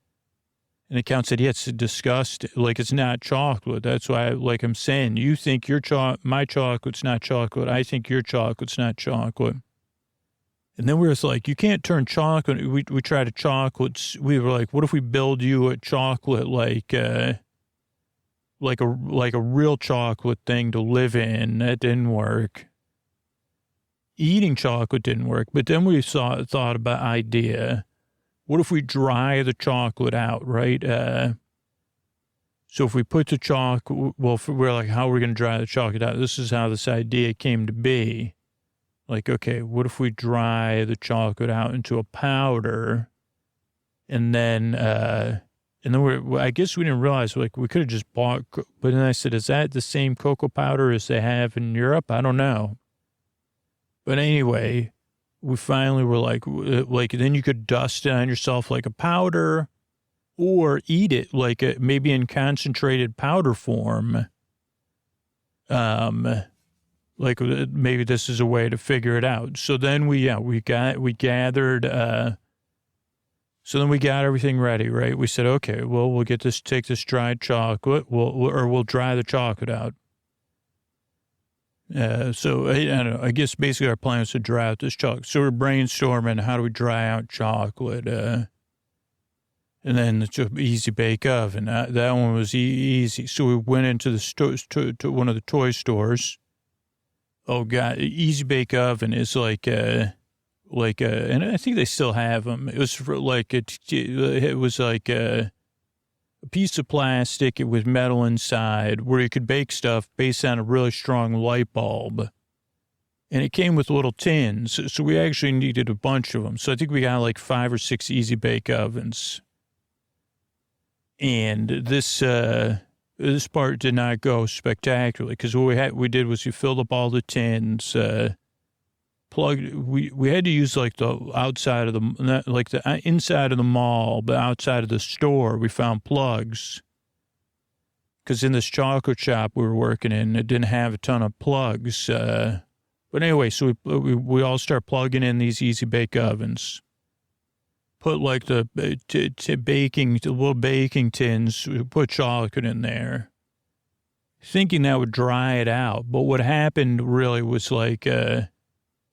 the count said, yeah, it's disgusting. It's not chocolate. That's why, I'm saying, you think my chocolate's not chocolate. I think your chocolate's not chocolate. And then we were you can't turn chocolate. We tried a chocolate. We were what if we build you a chocolate, a real chocolate thing to live in? That didn't work. Eating chocolate didn't work. But then we thought about idea. What if we dry the chocolate out, right? So if we put the chocolate, we're how are we going to dry the chocolate out? This is how this idea came to be. Okay, what if we dry the chocolate out into a powder and then And then I guess we didn't realize, like, we could have just bought, but then I said, is that the same cocoa powder as they have in Europe? I don't know. But anyway, we finally were like, then you could dust it on yourself like a powder or eat it like maybe in concentrated powder form. Like maybe this is a way to figure it out. So then we gathered, so then we got everything ready, right? We said, okay, well, we'll take this dried chocolate, we'll dry the chocolate out. So I don't know, I guess basically our plan was to dry out this chocolate. So we're brainstorming, how do we dry out chocolate? And then the easy bake oven, that one was easy. So we went into the to one of the toy stores. Oh God, easy bake oven is like and I think they still have them. It was for it was like a piece of plastic with metal inside where you could bake stuff based on a really strong light bulb. And it came with little tins. So we actually needed a bunch of them. So I think we got like 5 or 6 easy bake ovens. And this part did not go spectacularly because what we did was we filled up all the tins, we had to use like the outside of the inside of the mall, but outside of the store, we found plugs. Because in this chocolate shop we were working in, it didn't have a ton of plugs. But anyway, so we all start plugging in these easy bake ovens. Put like the little baking tins, we put chocolate in there, thinking that would dry it out. But what happened really was like,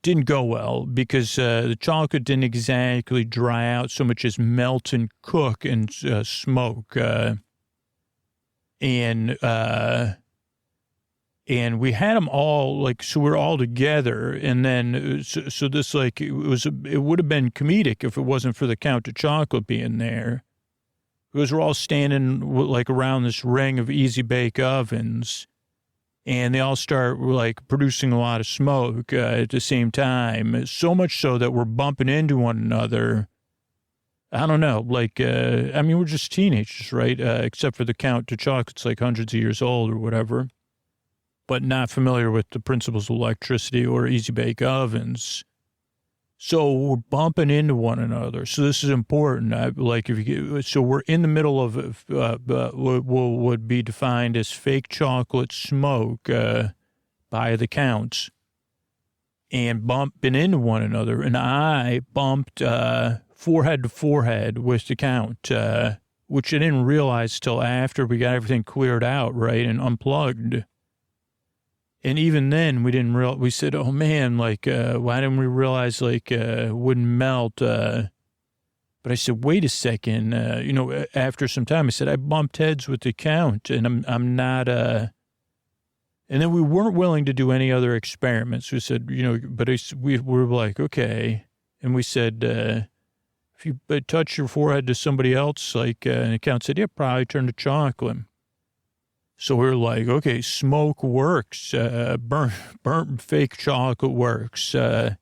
didn't go well because the chocolate didn't exactly dry out so much as melt and cook and smoke. And we had them all like, so we're all together. And then, so this like, it would have been comedic if it wasn't for the Count of Chocolate being there. Because we're all standing like around this ring of easy bake ovens. And they all start like producing a lot of smoke at the same time. So much so that we're bumping into one another. I don't know, like, I mean, we're just teenagers, right? Except for the Count to Chocolate's like hundreds of years old or whatever, but not familiar with the principles of electricity or easy bake ovens. So we're bumping into one another. So this is important. So we're in the middle of what would be defined as fake chocolate smoke by the Counts, and bumping into one another. And I bumped forehead to forehead with the Count, which I didn't realize till after we got everything cleared out, right, and unplugged. And even then, we didn't realize, we said, oh man, like, why didn't we realize, like, it wouldn't melt? But I said, wait a second, after some time, I said, I bumped heads with the Count, and I'm not, and then we weren't willing to do any other experiments. We said, but we were like, okay. And we said, if you touch your forehead to somebody else, like, and the Count said, yeah, probably turn to chocolate. So we were like, okay, smoke works, burnt fake chocolate works. So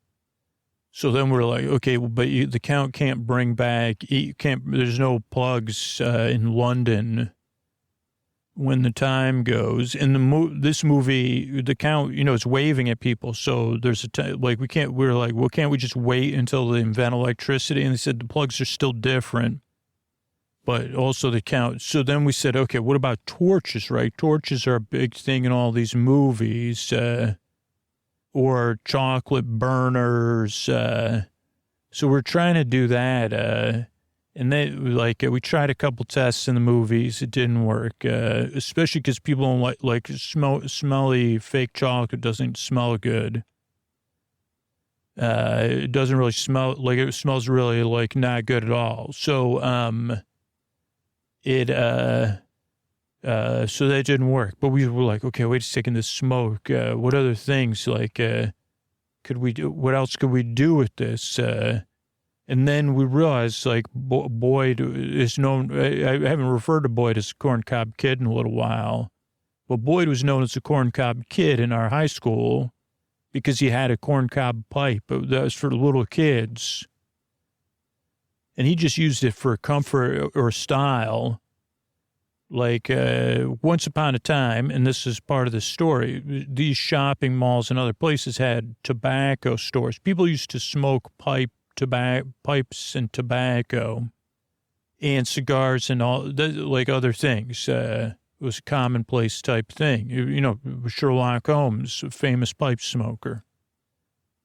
then we're like, okay, well, but the Count can't bring back, there's no plugs in London when the time goes. In this movie, the Count, is waving at people. So there's we're like, well, can't we just wait until they invent electricity? And they said the plugs are still different. But also the Count. So then we said, okay, what about torches, right? Torches are a big thing in all these movies, or chocolate burners. So we're trying to do that. And then, we tried a couple tests in the movies. It didn't work, especially because people don't like smelly fake chocolate doesn't smell good. It doesn't really smell, it smells really, not good at all. So, so that didn't work, but we were like, okay, wait a second, this smoke, what other things, could we do, what else could we do with this? And then we realized, Boyd is known, I haven't referred to Boyd as a corncob kid in a little while, but Boyd was known as a corncob kid in our high school because he had a corncob pipe that was for little kids. And he just used it for comfort or style. Like once upon a time, and this is part of the story, these shopping malls and other places had tobacco stores. People used to smoke pipes and tobacco and cigars and all, like other things. It was a commonplace type thing. You know, Sherlock Holmes, a famous pipe smoker.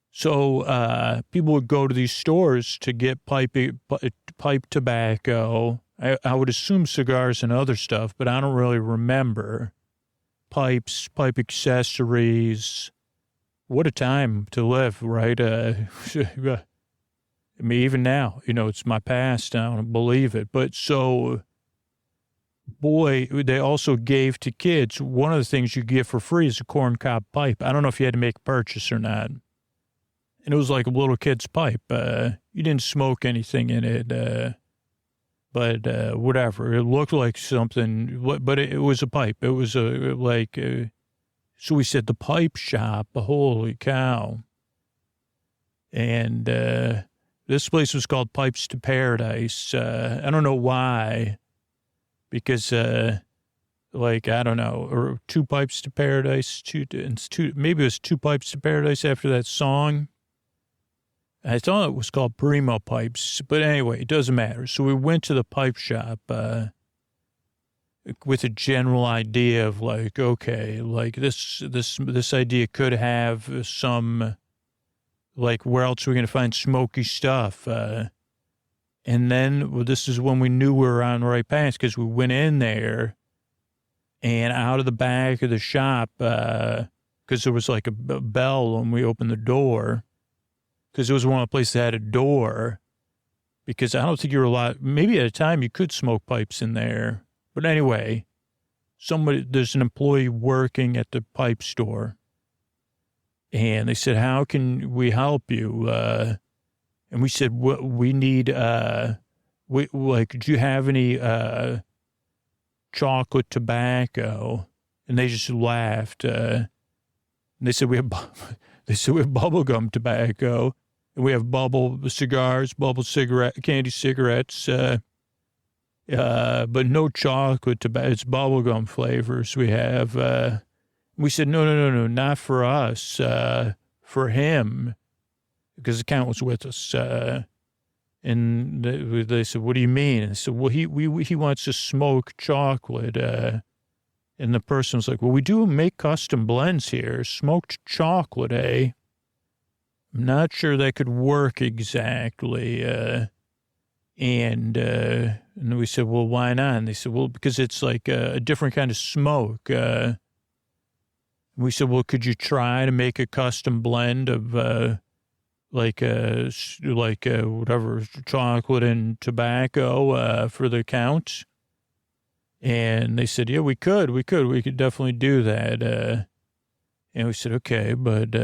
So people would go to these stores to get pipe tobacco. I would assume cigars and other stuff, but I don't really remember. Pipes, pipe accessories. What a time to live, right? I mean, even now, you know, it's my past. I don't believe it. But so, boy, they also gave to kids. One of the things you get for free is a corncob pipe. I don't know if you had to make a purchase or not. And it was like a little kid's pipe. You didn't smoke anything in it. But whatever, it looked like something, but it was a pipe. It was so we said the pipe shop, holy cow. And this place was called Pipes to Paradise. I don't know why, because I don't know, or Two Pipes to Paradise, maybe it was Two Pipes to Paradise after that song. I thought it was called Primo Pipes, but anyway, it doesn't matter. So we went to the pipe shop with a general idea of like, okay, like this idea could have some, like, where else are we going to find smoky stuff? And then this is when we knew we were on the right path, because we went in there and out of the back of the shop, because there was like a bell when we opened the door. Because it was one of the places that had a door, because I don't think you were allowed, maybe at a time you could smoke pipes in there. But anyway, there's an employee working at the pipe store. And they said, how can we help you? And we said, we need, do you have any chocolate tobacco? And they just laughed. And they said, we have bubblegum tobacco, and we have bubble cigars, candy cigarettes, but no chocolate tobacco. It's bubblegum flavors we have. We said, no, not for us, for him, because the count was with us. And they said, what do you mean? And I said, well, he wants to smoke chocolate. And the person was like, well, we do make custom blends here. Smoked chocolate, eh? I'm not sure that could work exactly. And we said, well, why not? And they said, well, because it's like a different kind of smoke. We said, well, could you try to make a custom blend of whatever, chocolate and tobacco for the count? And they said, yeah, we could definitely do that. And we said, okay, but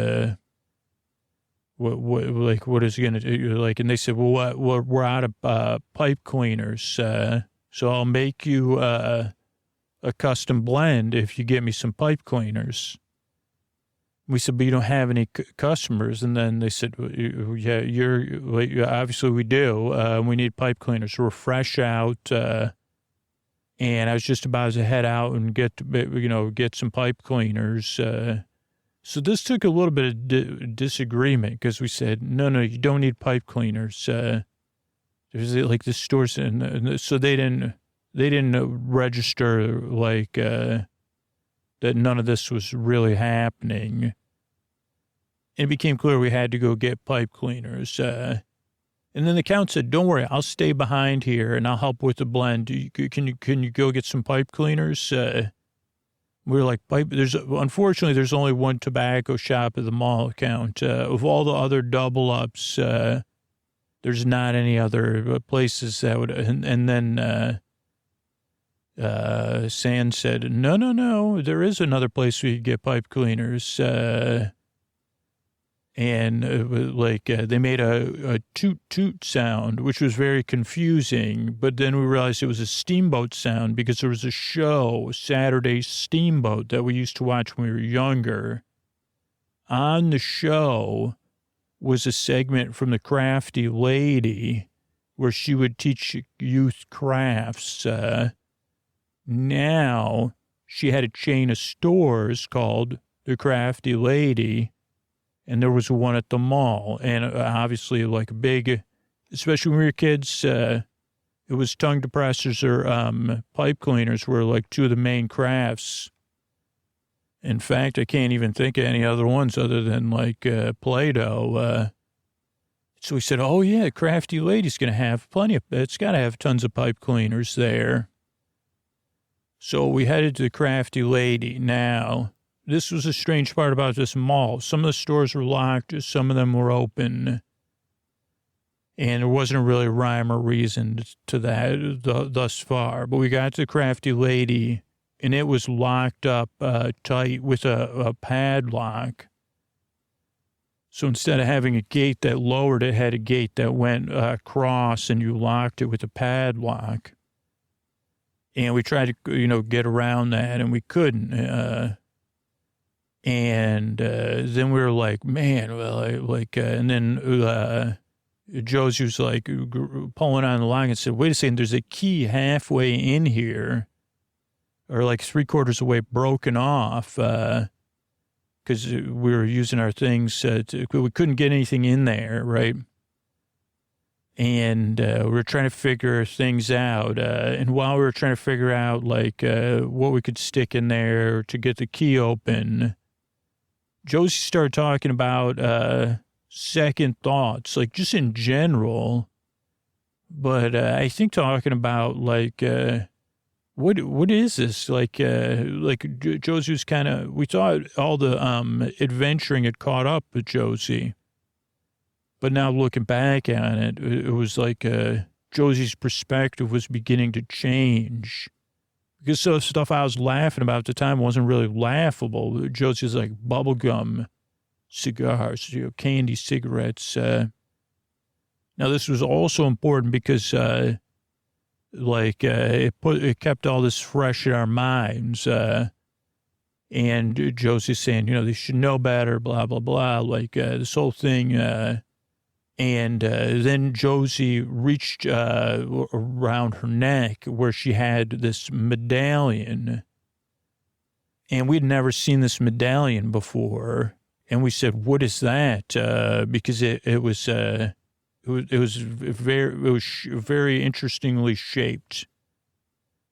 what is it going to do? Like, and they said, well, we're out of pipe cleaners, so I'll make you a custom blend if you get me some pipe cleaners. We said, but you don't have any customers. And then they said, yeah, obviously we do. We need pipe cleaners. We're fresh out. And I was just about to head out and get some pipe cleaners. So this took a little bit of disagreement, because we said, no, you don't need pipe cleaners. There's like the stores, and so they didn't register like that none of this was really happening. It became clear we had to go get pipe cleaners. And then the count said, don't worry, I'll stay behind here and I'll help with the blend. Can you go get some pipe cleaners? We were like, unfortunately, there's only one tobacco shop at the mall, Count. Of all the other double ups, there's not any other places that would, and then Sand said, no, there is another place we could get pipe cleaners. And they made a toot sound, which was very confusing. But then we realized it was a steamboat sound, because there was a show, Saturday Steamboat, that we used to watch when we were younger. On the show was a segment from the Crafty lady, where she would teach youth crafts. Now she had a chain of stores called the Crafty Lady, and there was one at the mall. And obviously, like big, especially when we were kids, it was tongue depressors or pipe cleaners were like two of the main crafts. In fact, I can't even think of any other ones other than like Play-Doh. So we said, oh, yeah, Crafty Lady's going to have it's got to have tons of pipe cleaners there. So we headed to the Crafty Lady. Now, this was a strange part about this mall. Some of the stores were locked, some of them were open. And there wasn't really a rhyme or reason to that thus far. But we got to the Crafty Lady, and it was locked up tight with a padlock. So instead of having a gate that lowered, it had a gate that went across, and you locked it with a padlock. And we tried to, get around that, and we couldn't. And then we were like, man, well, and then Josie was like pulling on the lock and said, wait a second, there's a key halfway in here, or like 3/4 away broken off, because we were using our things. We couldn't get anything in there, right? And we were trying to figure things out. And while we were trying to figure out, like, what we could stick in there to get the key open, Josie started talking about second thoughts, like just in general. But I think talking about, like, what is this? Like Josie was kind of, we thought all the adventuring had caught up with Josie. But now looking back on it, it was like Josie's perspective was beginning to change. Because some stuff I was laughing about at the time wasn't really laughable. Josie's like bubblegum cigars, candy cigarettes. Now, this was also important because, it kept all this fresh in our minds. And Josie's saying, they should know better, blah, blah, blah. Like, this whole thing. And then Josie reached around her neck where she had this medallion. And we'd never seen this medallion before. And we said, what is that? Because it was very interestingly shaped.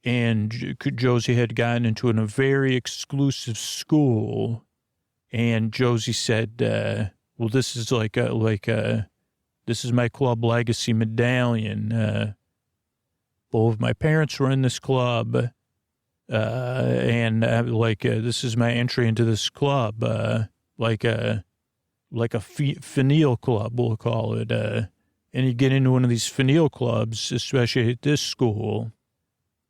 And Josie had gotten into a very exclusive school. And Josie said, well, this is this is my club legacy medallion. Both of my parents were in this club. And this is my entry into this club. Like a finial club, we'll call it. And you get into one of these finial clubs, especially at this school,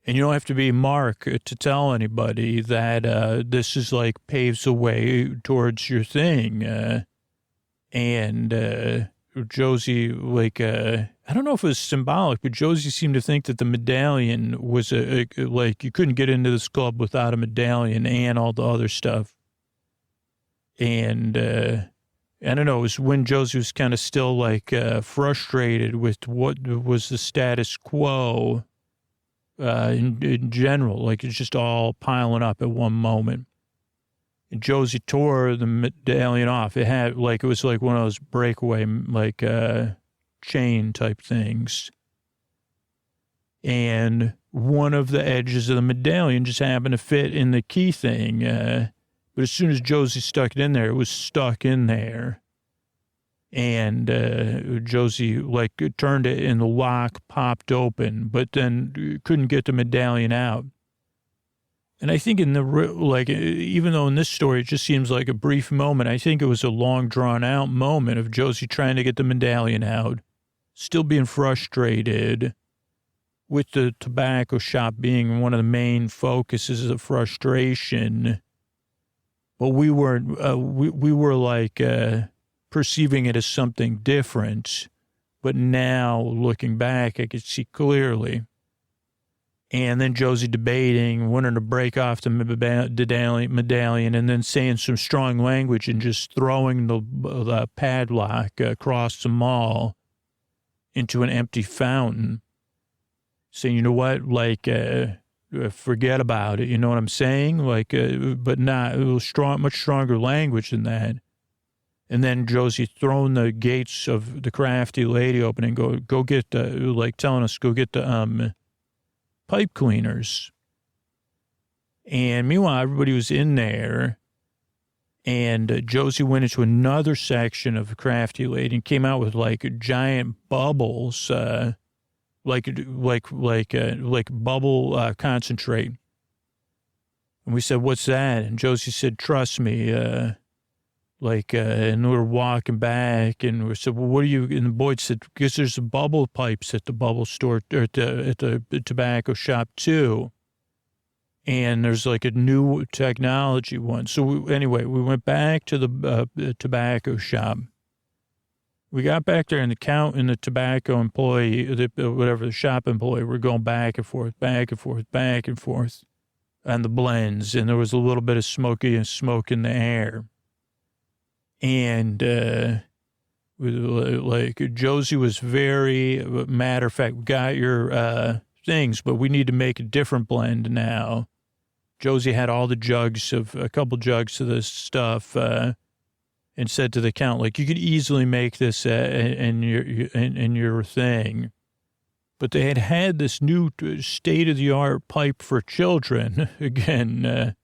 and you don't have to be Mark to tell anybody that this is like paves the way towards your thing. And Josie, I don't know if it was symbolic, but Josie seemed to think that the medallion was you couldn't get into this club without a medallion and all the other stuff. And I don't know, it was when Josie was kind of still frustrated with what was the status quo in general. Like it's just all piling up at one moment. And Josie tore the medallion off. It had it was like one of those breakaway chain type things. And one of the edges of the medallion just happened to fit in the key thing. But as soon as Josie stuck it in there, it was stuck in there. And Josie turned it and the lock popped open, but then couldn't get the medallion out. And I think in even though in this story it just seems like a brief moment, I think it was a long drawn out moment of Josie trying to get the medallion out, still being frustrated with the tobacco shop being one of the main focuses of frustration. But we weren't, we were perceiving it as something different. But now looking back, I could see clearly. And then Josie debating, wanting to break off the medallion and then saying some strong language and just throwing the padlock across the mall. into an empty fountain, saying, you know what, like, forget about it. You know what I'm saying? Like, but not, it was much stronger language than that. And then Josie throwing the gates of the Crafty lady open and go get the, like telling us, go get the pipe cleaners. And meanwhile, everybody was in there. And Josie went into another section of the Crafty lady and came out with like giant bubbles, like bubble concentrate. And we said, what's that? And Josie said, trust me. And we were walking back and we said, well, what are you? And the boy said, because there's bubble pipes at the bubble store, or at the tobacco shop too. And there's like a new technology one. So we went back to the tobacco shop. We got back there and the tobacco employee, the shop employee, we're going back and forth on the blends. And there was a little bit of smoke in the air. And, like Josie was very matter of fact, we got your, things, but we need to make a different blend now. Josie had all a couple jugs of this stuff, and said to the count, like, you could easily make this in your thing. But they had this new state-of-the-art pipe for children, again,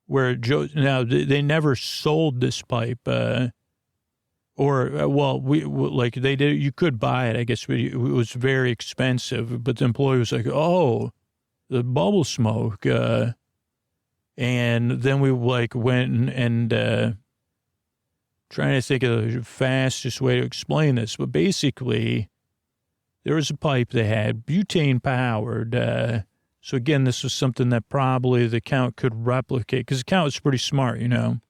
where now they never sold this pipe, they did, you could buy it, I guess, but it was very expensive. But the employee was like, oh, the bubble smoke, and then we like went and trying to think of the fastest way to explain this, but basically there was a pipe they had, butane powered. So again, this was something that probably the count could replicate because the count was pretty smart, you know.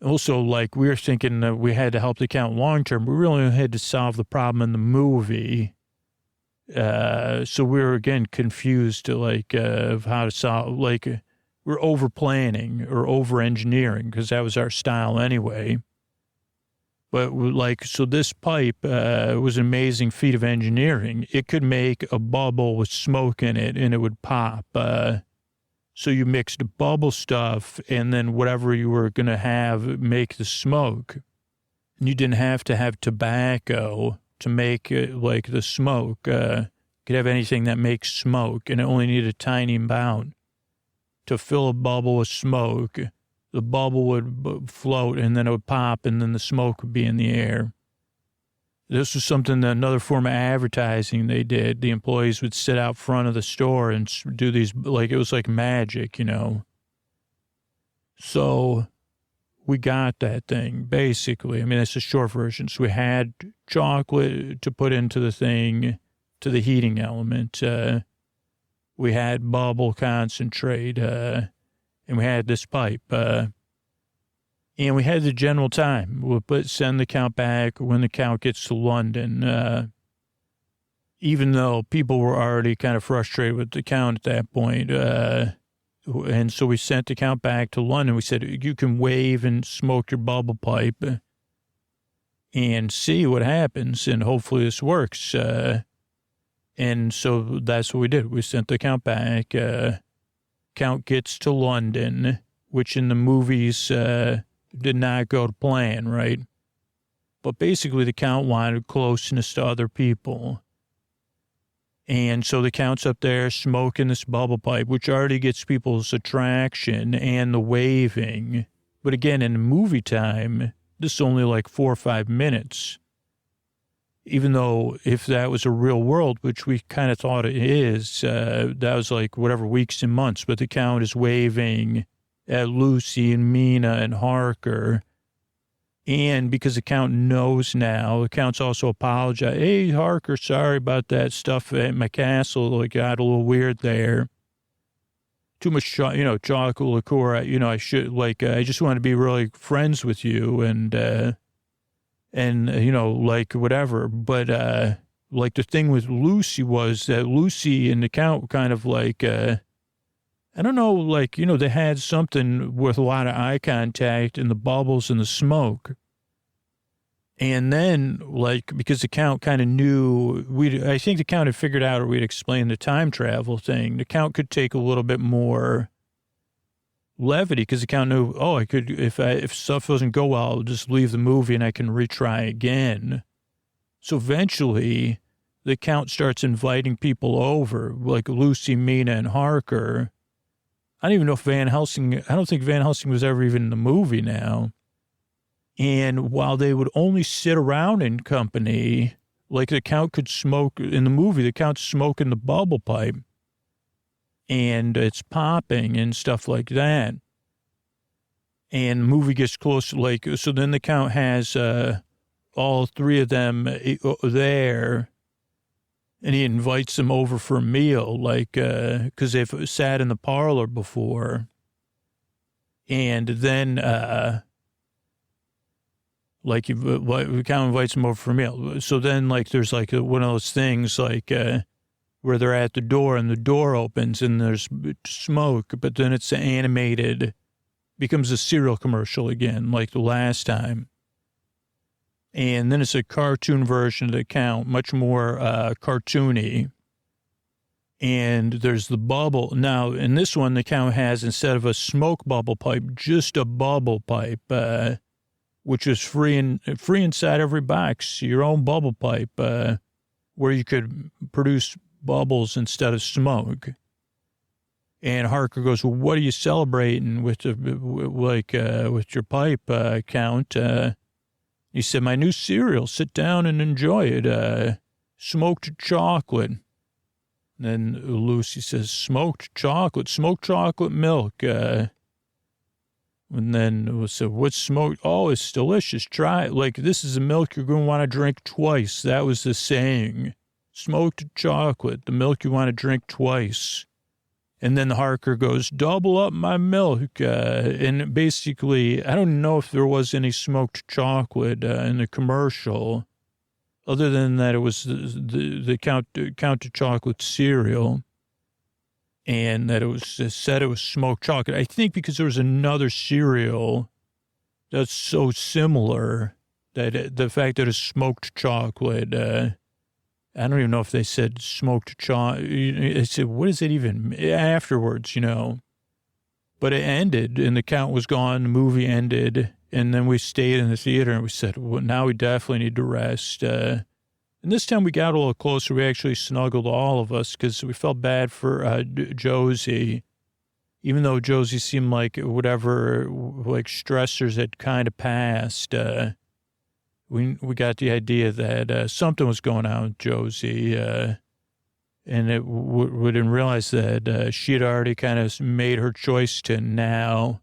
Also, like we were thinking that we had to help the count long term. We really had to solve the problem in the movie. So we were again confused of how to solve, we're over planning or over engineering because that was our style anyway. But so this pipe was an amazing feat of engineering. It could make a bubble with smoke in it and it would pop. So you mixed bubble stuff and then whatever you were going to have make the smoke. And you didn't have to have tobacco to make the smoke. You could have anything that makes smoke, and it only needed a tiny amount to fill a bubble with smoke. The bubble would float, and then it would pop, and then the smoke would be in the air. This was another form of advertising they did. The employees would sit out front of the store and do these, it was like magic, you know. So we got that thing, basically. I mean, that's a short version. So we had chocolate to put into the thing, to the heating element. We had bubble concentrate, and we had this pipe. And we had the general time. We'll send the count back when the count gets to London. Even though people were already kind of frustrated with the count at that point. And so we sent the count back to London. We said, you can wave and smoke your bubble pipe and see what happens. And hopefully this works. And so that's what we did. We sent the count back. Count gets to London, which in the movies did not go to plan, right? But basically the count wanted closeness to other people. And so the count's up there smoking this bubble pipe, which already gets people's attraction and the waving. But again, in movie time, this is only like 4 or 5 minutes. Even though if that was a real world, which we kind of thought it is, that was like whatever, weeks and months. But the count is waving at Lucy and Mina and Harker. And because the count knows now, the count's also apologized. Hey, Harker, sorry about that stuff at my castle. It got a little weird there. Too much, chocolate liqueur. I should, I just want to be really friends with you and whatever. But, the thing with Lucy was that Lucy and the count kind of I don't know, they had something with a lot of eye contact and the bubbles and the smoke. And then, like, because the Count kind of knew, I think the Count had figured out, or we'd explained the time travel thing. The Count could take a little bit more levity because the Count knew, oh, I could, if stuff doesn't go well, I'll just leave the movie and I can retry again. So eventually, the Count starts inviting people over, like Lucy, Mina, and Harker. I don't even know if I don't think Van Helsing was ever even in the movie now. And while they would only sit around in company, like the Count could smoke in the movie, the Count's smoking the bubble pipe and it's popping and stuff like that. And the movie gets close, like, so then the Count has all three of them there and he invites them over for a meal, like, because they've sat in the parlor before. And then, like, the Count invites them over for a meal. So then, like, there's, like, one of those things, like, where they're at the door and the door opens and there's smoke, but then it's animated, becomes a cereal commercial again, like the last time. And then it's a cartoon version of the Count, much more cartoony. And there's the bubble. Now, in this one, the Count has, instead of a smoke bubble pipe, just a bubble pipe, which is free inside every box, your own bubble pipe, where you could produce bubbles instead of smoke. And Harker goes, well, what are you celebrating with with your pipe, Count? He said, my new cereal, sit down and enjoy it. Smoked chocolate. Then Lucy says, smoked chocolate milk. And then we said, what's smoked? Oh, it's delicious. Try it. Like, this is a milk you're going to want to drink twice. That was the saying. Smoked chocolate, the milk you want to drink twice. And then the Harker goes, double up my milk. And basically, I don't know if there was any smoked chocolate in the commercial, other than that it was the Count to Chocolate cereal. And that it was said it was smoked chocolate. I think because there was another cereal that's so similar that the fact that it's smoked chocolate, I don't even know if they said smoked chocolate. I said, what is it even afterwards, you know? But it ended and the Count was gone. The movie ended. And then we stayed in the theater and we said, well, now we definitely need to rest. And this time we got a little closer. We actually snuggled, all of us, because we felt bad for Josie, even though Josie seemed like whatever, like stressors had kind of passed. We got the idea that something was going on with Josie, and we didn't realize that she had already kind of made her choice to now,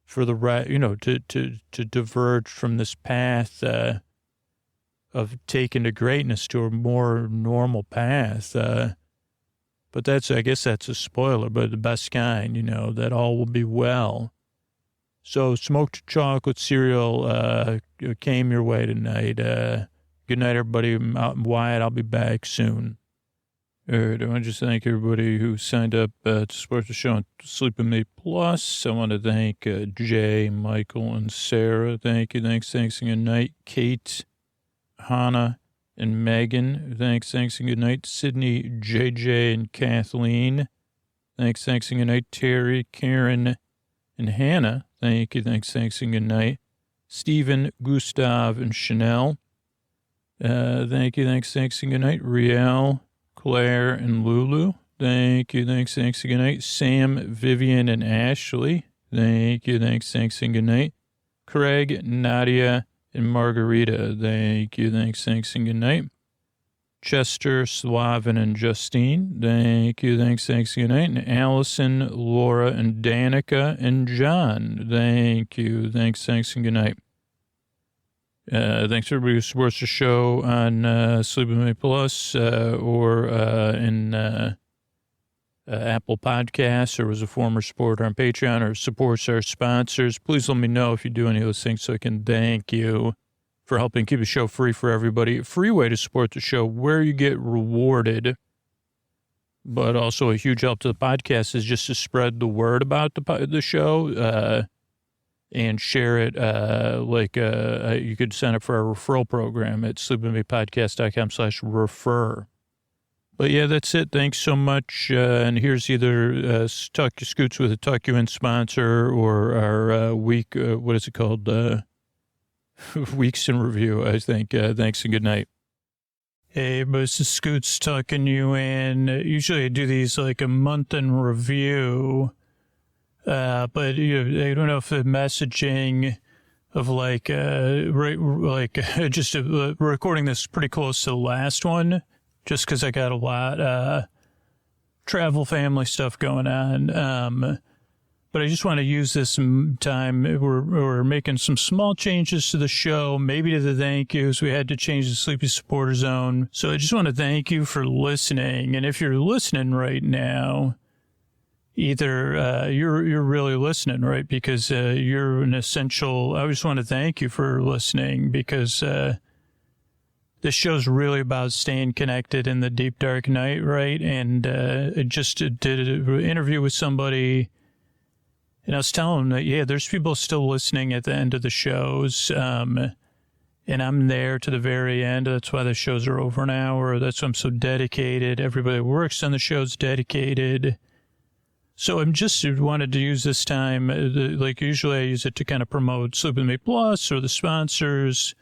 for the right, you know, to diverge from this path of taking to greatness to a more normal path. But I guess that's a spoiler, but the best kind, you know, that all will be well. So smoked chocolate cereal came your way tonight. Good night, everybody. I'm Wyatt. I'll be back soon. I want to just thank everybody who signed up to support the show on Sleep With Me Plus. I want to thank Jay, Michael, and Sarah. Thank you. Thanks, and good night. Kate, Hannah, and Megan. Thanks, and good night. Sydney, JJ, and Kathleen. Thanks, and good night. Terry, Karen, and Hannah. Thank you. Thanks, and good night. Stephen, Gustav, and Chanel. Thank you. Thanks, and good night. Riel, Claire, and Lulu. Thank you. Thanks, and good night. Sam, Vivian, and Ashley. Thank you. Thanks, and good night. Craig, Nadia, and Margarita. Thank you. Thanks, and good night. Chester, Slavin, and Justine. Thank you. Thanks, and good night. And Allison, Laura, and Danica, and John. Thank you. Thanks, and good night. Thanks everybody who supports the show on Sleep With Me Plus or in Apple Podcasts, or was a former supporter on Patreon, or supports our sponsors. Please let me know if you do any of those things so I can thank you for helping keep the show free for everybody. A free way to support the show where you get rewarded, but also a huge help to the podcast, is just to spread the word about the show. and share it. You could sign up for our referral program at sleepwithmepodcast.com/refer. But yeah, that's it. Thanks so much. And here's either Scoots with a Tuck You In sponsor or our week, what is it called? Weeks in Review, I think. Thanks and good night. Hey, but this is Scoots tucking you in. Usually I do these like a month in review. But I don't know if the messaging of recording this pretty close to the last one, just because I got a lot travel family stuff going on. But I just want to use this time. We're making some small changes to the show, maybe to the thank yous. We had to change the Sleepy Supporter Zone. So I just want to thank you for listening. And if you're listening right now, either you're really listening, right? Because you're an essential. I just want to thank you for listening because this show's really about staying connected in the deep, dark night, right? And I just did an interview with somebody, and I was telling them that, yeah, there's people still listening at the end of the shows, and I'm there to the very end. That's why the shows are over an hour. That's why I'm so dedicated. Everybody that works on the show's dedicated. So I'm just wanted to use this time, like usually I use it to kind of promote Sleep With Me Plus or the sponsors.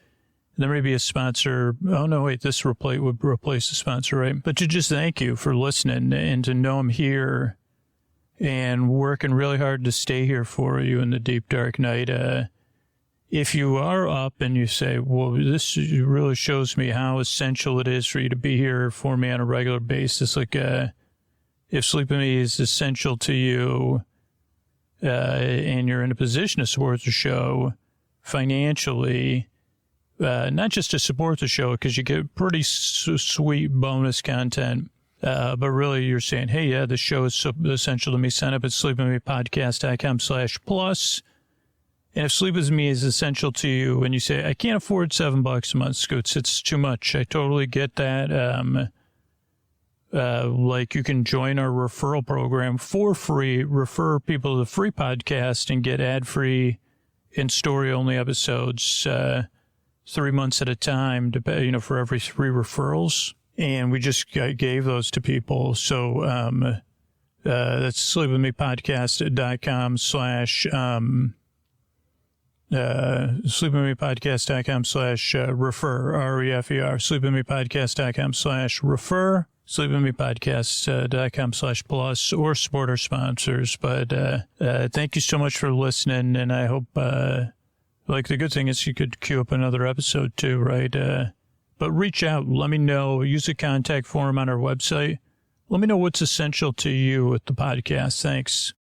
There may be a sponsor. Oh, no, wait, this would replace the sponsor, right? But to just thank you for listening and to know I'm here and working really hard to stay here for you in the deep, dark night. If you are up and you say, well, this really shows me how essential it is for you to be here for me on a regular basis, like if Sleep With Me is essential to you and you're in a position to support the show financially, not just to support the show because you get pretty sweet bonus content, but really you're saying, hey, yeah, the show is so essential to me. Sign up at sleepwithmepodcast.com/plus. And if Sleep With Me is essential to you and you say, I can't afford $7 a month, Scoots, it's too much. I totally get that. You can join our referral program for free, refer people to the free podcast and get ad-free and story-only episodes 3 months at a time, for every 3 referrals. And we just gave those to people. So that's sleepwithmepodcast.com/ sleepwithmepodcast.com/refer, REFER, sleepwithmepodcast.com/refer, sleepwithmepodcast.com/plus, or support our sponsors. But thank you so much for listening, and I hope, the good thing is you could queue up another episode too, right? But reach out, let me know, use the contact form on our website. Let me know what's essential to you with the podcast. Thanks.